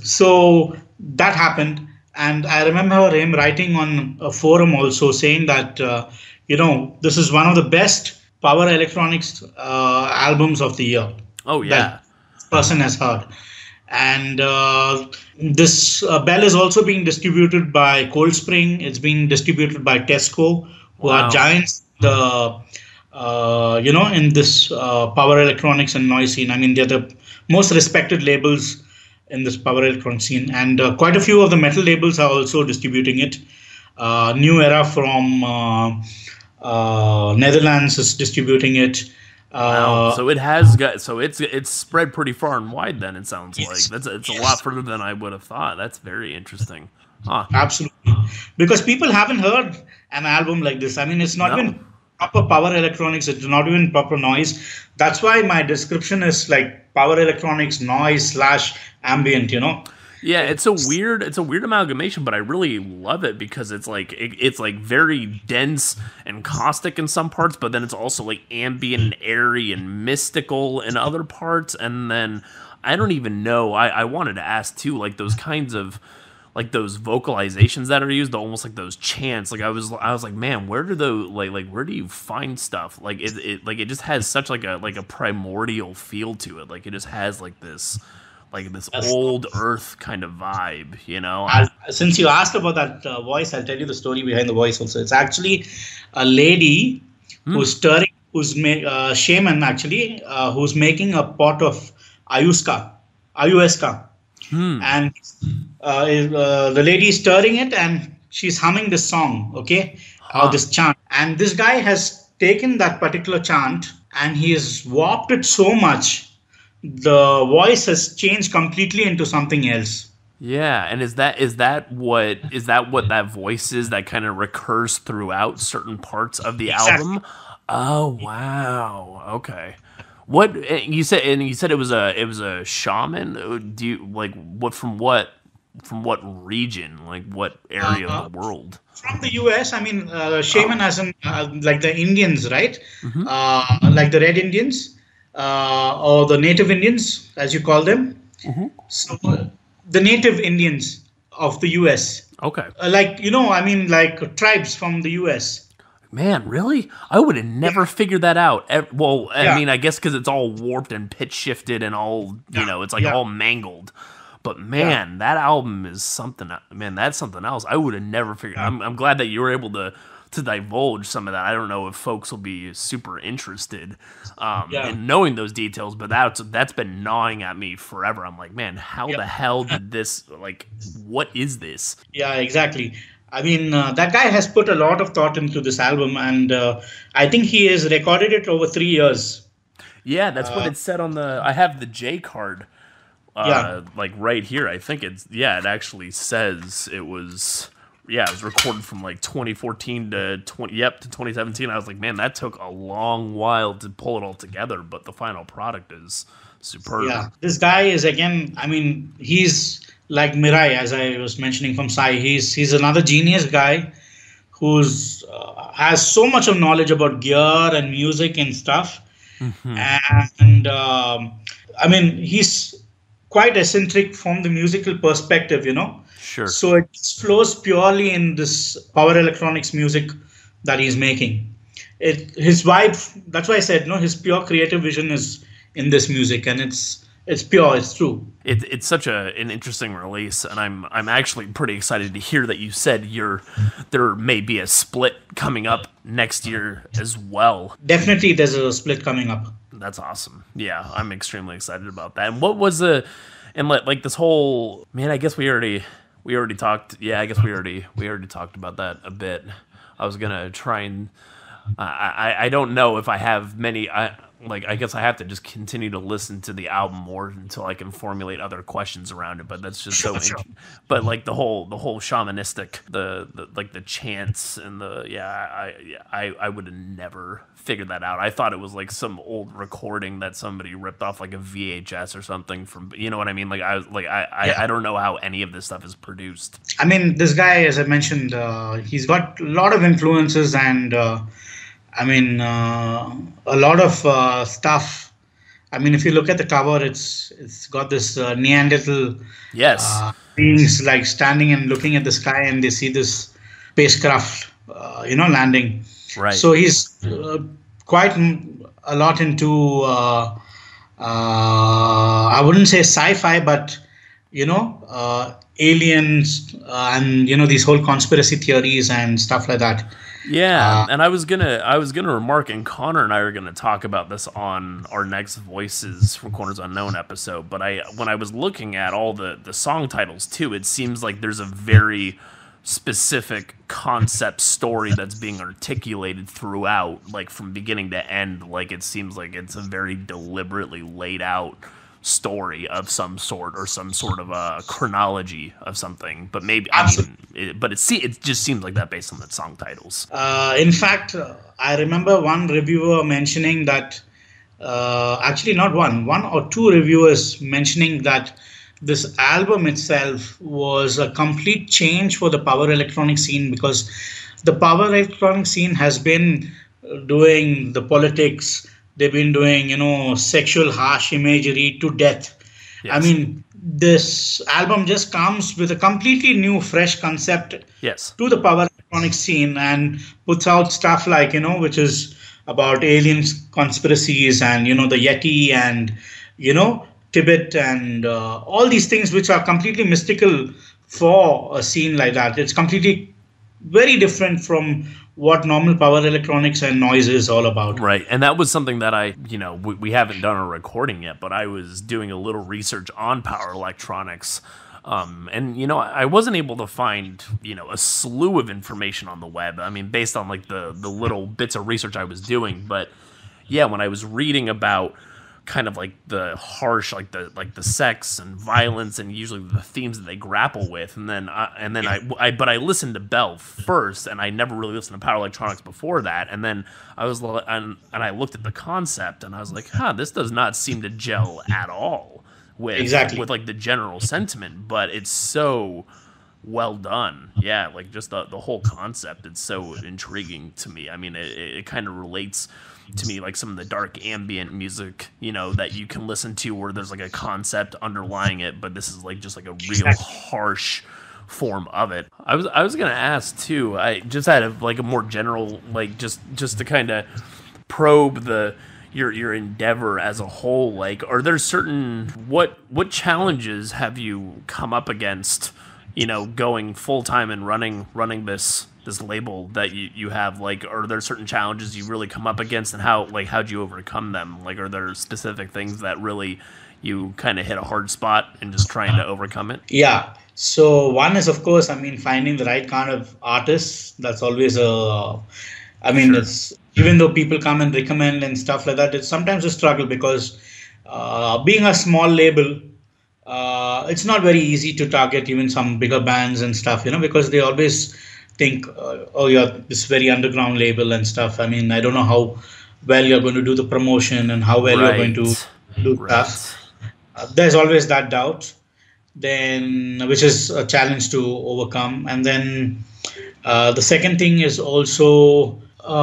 So that happened. And I remember him writing on a forum also saying that, this is one of the best power electronics albums of the year. Oh, yeah. That this person has heard. And this Bell is also being distributed by Cold Spring. It's being distributed by Tesco, who are giants, in this power electronics and noise scene. I mean, they're the most respected labels in this power electronic scene. And quite a few of the metal labels are also distributing it. New Era from Netherlands is distributing it. Wow. So it has got. So it's spread pretty far and wide. Then it sounds like it's a lot further than I would have thought. That's very interesting. Huh. Absolutely, because people haven't heard an album like this. I mean, it's not even proper power electronics. It's not even proper noise. That's why my description is like power electronics, noise slash ambient. Yeah, It's it's a weird amalgamation, but I really love it because it's like very dense and caustic in some parts, but then it's also like ambient and airy and mystical in other parts. And then I don't even know. I wanted to ask too, like those kinds of like those vocalizations that are used, almost like those chants. Like I was like, man, where do those like where do you find stuff? Like it just has such like a primordial feel to it. Like it just has like this old earth kind of vibe, you know? Since you asked about that voice, I'll tell you the story behind the voice also. It's actually a lady who's stirring, shaman actually, who's making a pot of ayuska, and the lady is stirring it and she's humming this song, okay, or Huh. this chant. And this guy has taken that particular chant and he has warped it so much, the voice has changed completely into something else. Yeah, and is that what that voice is that kind of recurs throughout certain parts of the Exactly. album? Oh wow. Okay. What you said? And you said it was a shaman. Do you like what region? Like what area of the Uh, world? from the US, I mean, shaman Oh. as in like the Indians, right? Hmm. Like the Red Indians or the Native Indians, as you call them. Hmm. So the Native Indians of the US, Okay. like I mean, like tribes from the US. Man, really? I would have Yeah, never figured that out. Well, I yeah, mean, I guess because it's all warped and pitch shifted and all, yeah, it's like yeah, all mangled. But yeah, man, that album is something. Man, that's something else. I would have never figured. yeah, I'm glad that you were able to divulge some of that. I don't know if folks will be super interested yeah. in knowing those details, but that's been gnawing at me forever. I'm like, man, how Yeah. the hell did this? Like, what is this? Yeah, exactly. I mean, that guy has put a lot of thought into this album, and I think he has recorded it over 3 years. Yeah, that's what Uh, it said on the. I have the J card yeah, like right here. I think it actually says it was it was recorded from like 2014 to 2017. I was like, man, that took a long while to pull it all together, but the final product is superb. yeah. This guy is again. I mean, he's like Mirai, as I was mentioning from Sai. He's another genius guy who's has so much of knowledge about gear and music and stuff. Hmm. And I mean, he's quite eccentric from the musical perspective. Sure. So it flows purely in this power electronics music that he's making. His vibe. That's why I said no. His pure creative vision is in this music, and it's pure. It's true. It's such an interesting release, and I'm actually pretty excited to hear that you said there may be a split coming up next year as well. Definitely, there's a split coming up. That's awesome. Yeah, I'm extremely excited about that. And what was the and like this whole man? I guess we already talked. Yeah, I guess we already talked about that a bit. I was gonna try and I don't know if I have many. I guess I have to just continue to listen to the album more until I can formulate other questions around it. But that's just so. Sure, sure. But like the whole shamanistic, the like the chants and I would have never figured that out. I thought it was like some old recording that somebody ripped off like a VHS or something from. You know what I mean? Like I was like Yeah. I don't know how any of this stuff is produced. I mean, this guy, as I mentioned, he's got a lot of influences, and I mean, a lot of stuff. I mean, if you look at the cover, it's got this Neanderthal Yes. beings like standing and looking at the sky, and they see this spacecraft, landing. Right. So he's quite a lot into. I wouldn't say sci-fi, but aliens and these whole conspiracy theories and stuff like that. Yeah, Uh, and I was gonna remark, and Connor and I are gonna talk about this on our next Voices from Corners Unknown episode. But when I was looking at all the song titles too, it seems like there's a very specific concept story that's being articulated throughout, like from beginning to end. Like it seems like it's a very deliberately laid out story of some sort or some sort of a chronology of something. But maybe Absolutely. it just seems like that based on the song titles. In fact, I remember one reviewer mentioning that, actually not one or two reviewers mentioning that this album itself was a complete change for the power electronic scene, because the power electronic scene has been doing the politics, they've been doing, sexual harsh imagery to death. I Yes. mean, this album just comes with a completely new, fresh concept Yes. to the power electronic scene and puts out stuff like, which is about aliens, conspiracies, and, the Yeti and, Tibet and all these things which are completely mystical for a scene like that. It's completely very different from what normal power electronics and noise is all about. Right. And that was something that we haven't done a recording yet, but I was doing a little research on power electronics. And I wasn't able to find, a slew of information on the web. I mean, based on like the little bits of research I was doing. But yeah, when I was reading about kind of like the harsh, like the sex and violence and usually the themes that they grapple with, and then I listened to Bell first, and I never really listened to power electronics before that, and then and I looked at the concept, and I was like, this does not seem to gel at all Exactly. with like the general sentiment, but it's so well done. Yeah, like just the whole concept, it's so intriguing to me. I mean, it kind of relates to me like some of the dark ambient music, that you can listen to where there's like a concept underlying it, but this is like just like a real harsh form of it. I was gonna ask too, I just had like a more general, like just to kind of probe your endeavor as a whole. Like, are there certain what challenges have you come up against, going full time and running this label that you have? Like, are there certain challenges you really come up against, and how'd you overcome them? Like, are there specific things that really you kind of hit a hard spot and just trying to overcome it? Yeah. So one is, of course, I mean, finding the right kind of artists. That's always Sure. it's, even though people come and recommend and stuff like that, it's sometimes a struggle because being a small label, it's not very easy to target even some bigger bands and stuff, because they always think, oh, you're this very underground label and stuff. I mean, I don't know how well you're going to do the promotion and how well you're going to Right. do stuff. Right. There's always that doubt, then which is a challenge to overcome. And then the second thing is also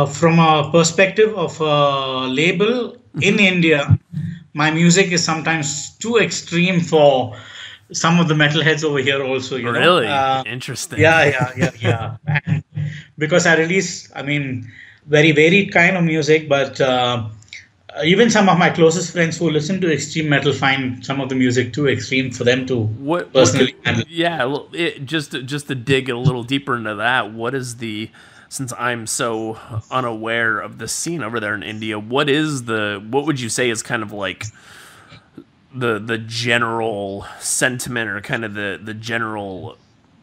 from a perspective of a label in India, my music is sometimes too extreme for some of the metalheads over here also, Really interesting. yeah. And because I release, I mean, very varied kind of music, but even some of my closest friends who listen to extreme metal find some of the music too extreme for them to What personally handle. yeah, well, just to dig a little deeper into that, what is since I'm so unaware of the scene over there in India, what would you say is kind of like the general sentiment, or kind of the general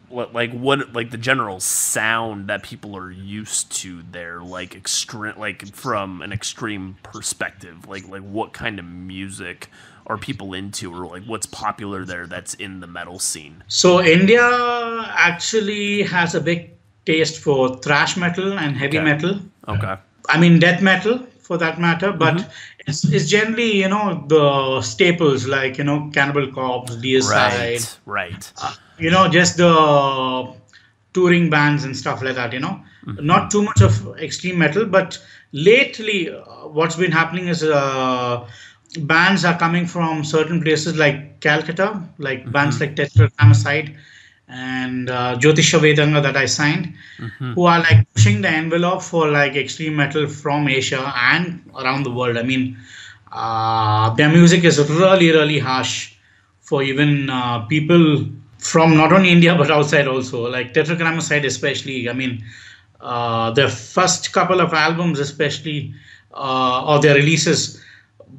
the general sound that people are used to there, like extreme, like from an extreme perspective, like what kind of music are people into, or like what's popular there that's in the metal scene? So India actually has a big taste for thrash metal and heavy Okay. metal. Okay. I mean, death metal for that matter, but it's generally, the staples like, Cannibal Corpse, Deicide, Right. just the touring bands and stuff like that, Not too much of extreme metal, but lately what's been happening is bands are coming from certain places like Calcutta, like bands like Tetragrammacyde and Jyotisha Vedanga that I signed, who are like pushing the envelope for like extreme metal from Asia and around the world. I mean, their music is really, really harsh for even people from not only India but outside also. Like Tetragrammacyde especially. I mean, their first couple of albums especially, or their releases,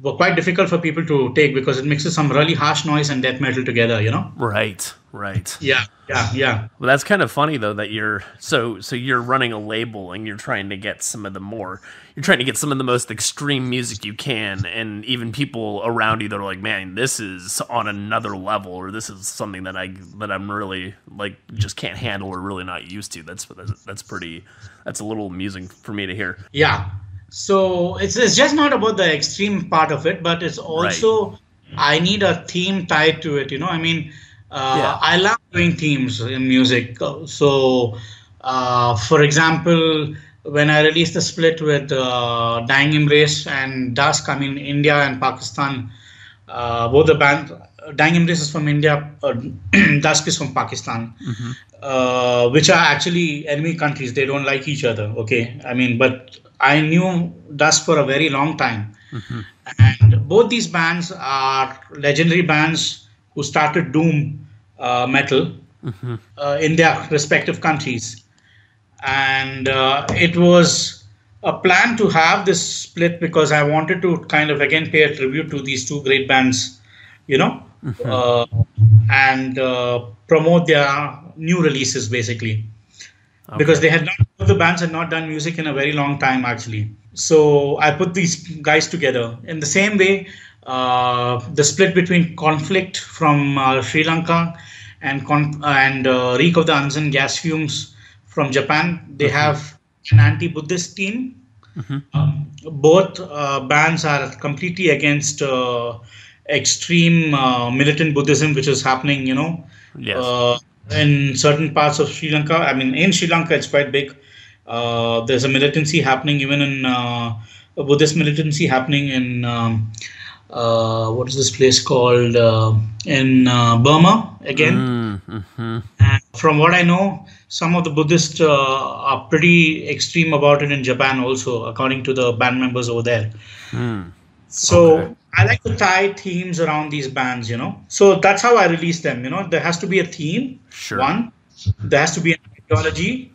were quite difficult for people to take because it mixes some really harsh noise and death metal together, you know? Right, right. Yeah, yeah, yeah. Well, that's kind of funny though that you're so you're running a label and you're trying to get some of the most extreme music you can, and even people around you that are like, man, this is on another level, or this is something that I'm really like just can't handle or really not used to. That's a little amusing for me to hear. Yeah. So it's just not about the extreme part of it, but it's Right. also I need a theme tied to it. You know, I mean, Yeah. I love doing themes in music. So, for example, when I released the split with Dying Embrace and Dusk, I mean, India and Pakistan, both the band, Dying Embrace is from India, Dusk is from Pakistan, which are actually enemy countries. They don't like each other. Okay, I mean, but I knew Dusk for a very long time, and both these bands are legendary bands who started doom metal in their respective countries, and it was a plan to have this split because I wanted to kind of again pay a tribute to these two great bands, you know, uh, and promote their new releases basically because Okay. the bands had not done music in a very long time actually. So I put these guys together in the same way. The split between Conflict from Sri Lanka and Reek of the Unseen Gas Fumes from Japan. They have an anti-Buddhist team. Both bands are completely against extreme militant Buddhism, which is happening, you know, Yes. uh, in certain parts of Sri Lanka. I mean, in Sri Lanka, it's quite big. There's a militancy happening, even in a Buddhist militancy happening in what is this place called in Burma again. And from what I know, some of the Buddhists are pretty extreme about it in Japan also, according to the band members over there. Okay. So I like to tie themes around these bands, you know. So that's how I release them, you know. There has to be a theme, Sure. one. There has to be an ideology,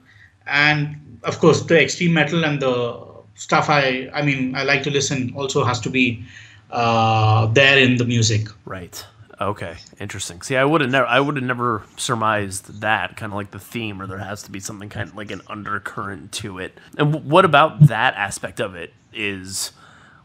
and of course, the extreme metal and the stuff I mean, I like to listen also has to be there in the music. Right. Okay. Interesting. See, I would have never surmised that kind of like the theme, or there has to be something kind of like an undercurrent to it. And what about that aspect of it is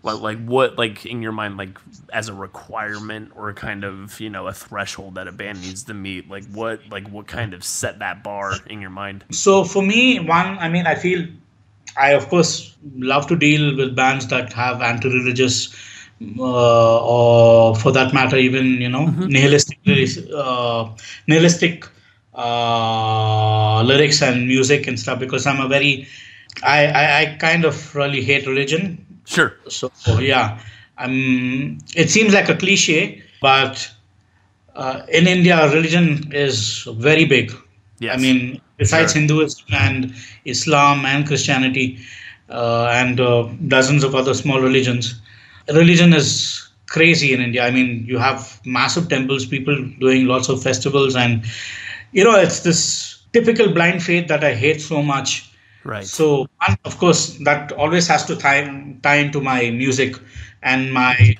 like what like in your mind like as a requirement or kind of a threshold that a band needs to meet? What kind of set that bar in your mind? So for me, one, I mean, I feel I of course love to deal with bands that have anti-religious, or for that matter, even nihilistic lyrics and music and stuff. Because I'm a very, I kind of really hate religion. Sure. So yeah, it seems like a cliche, but in India, religion is very big. I Yes. mean, besides Sure. Hinduism and Islam and Christianity, and dozens of other small religions, religion is crazy in India. I mean, you have massive temples, people doing lots of festivals, and it's this typical blind faith that I hate so much. Right. So, and of course, that always has to tie into my music and my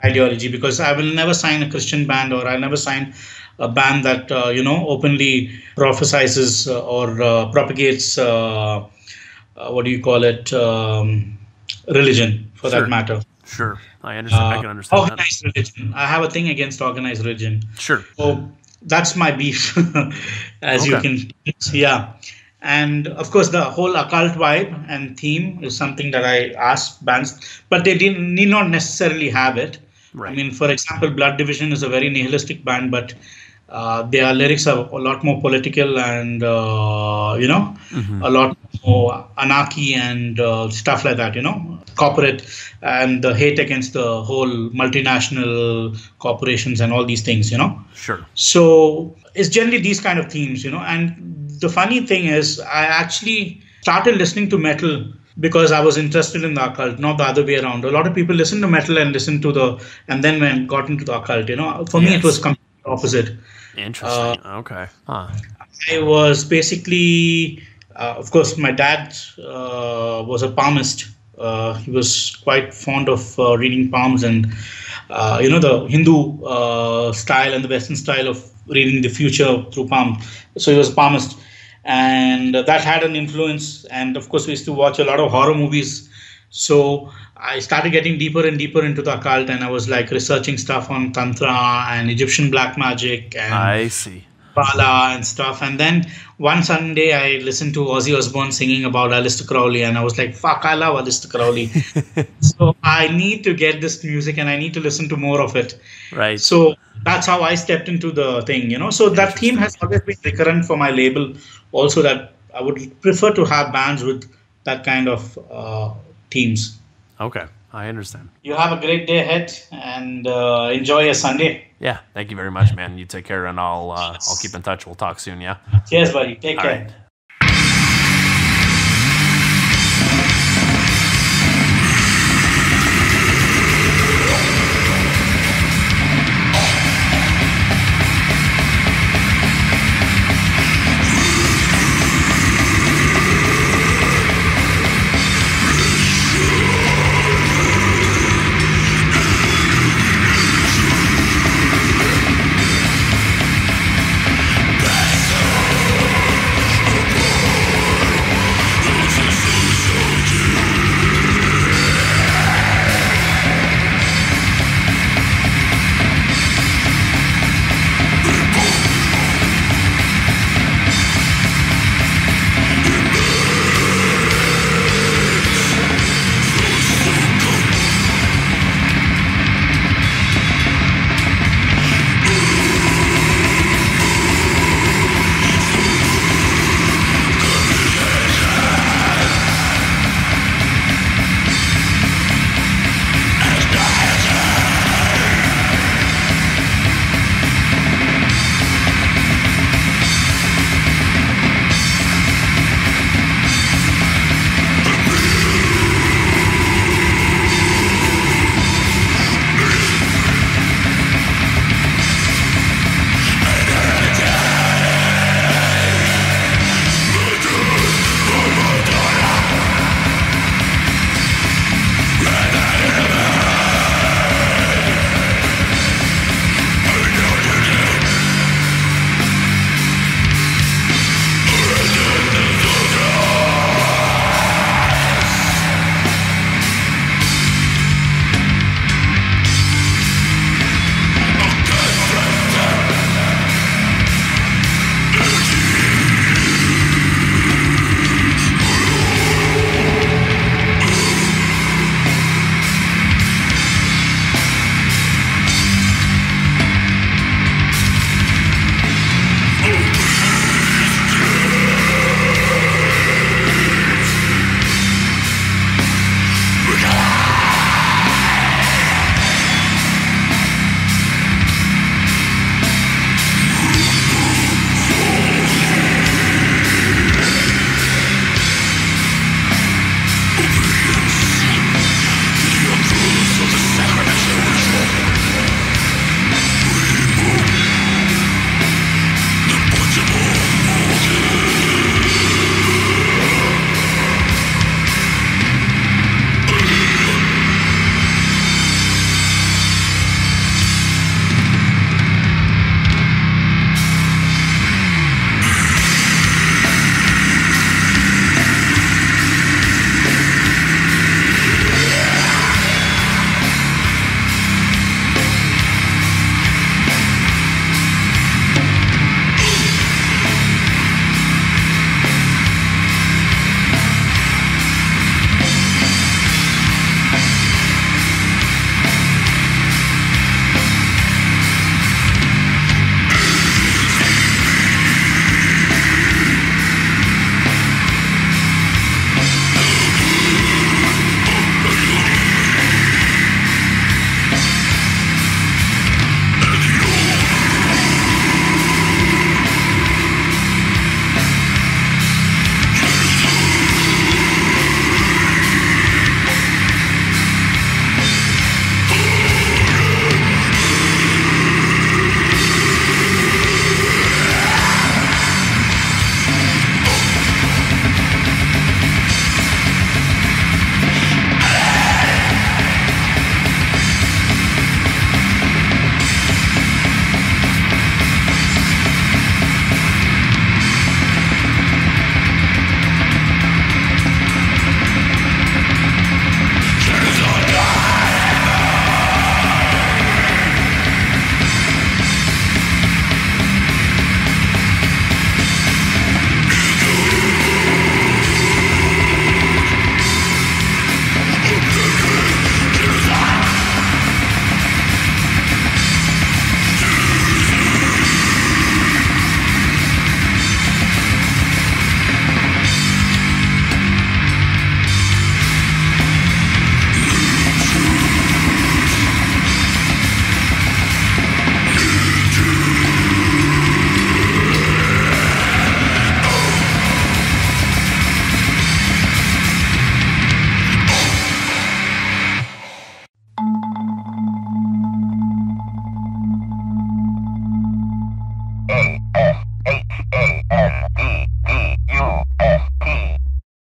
ideology because I will never sign a Christian band or I'll never sign a band that openly prophesizes or propagates what do you call it religion for that Sure. matter. Sure. I understand. I can understand that. Organized religion. I have a thing against organized religion. Sure. So that's my beef, as you Okay. can, yeah. And of course, the whole occult vibe and theme is something that I ask bands, but they didn't need not necessarily have it. I Right. mean, for example, Blood Division is a very nihilistic band, but their lyrics are a lot more political and a lot more anarchy and stuff like that. Corporate and the hate against the whole multinational corporations and all these things. Sure. So it's generally these kind of themes. And the funny thing is, I actually started listening to metal because I was interested in the occult, not the other way around. A lot of people listen to metal and then when got into the occult. For me, it was Yes. completely opposite. Interesting. Okay. Huh. I was basically, of course, my dad was a palmist. He was quite fond of reading palms and the Hindu style and the Western style of reading the future through palm. So he was a palmist, and that had an influence. And of course, we used to watch a lot of horror movies. So I started getting deeper and deeper into the occult, and I was like researching stuff on Tantra and Egyptian black magic and I see. Bala and stuff. And then one Sunday, I listened to Ozzy Osbourne singing about Aleister Crowley, and I was like, "Fuck, I love Aleister Crowley." So I need to get this music, and I need to listen to more of it. Right. So that's how I stepped into the thing. So that theme has always been recurrent for my label. Also, that I would prefer to have bands with that kind of themes. Okay, I understand. You have a great day ahead, and enjoy your Sunday. Yeah, thank you very much, man. You take care, and I'll keep in touch. We'll talk soon, yeah? Cheers, buddy. Take care. Right.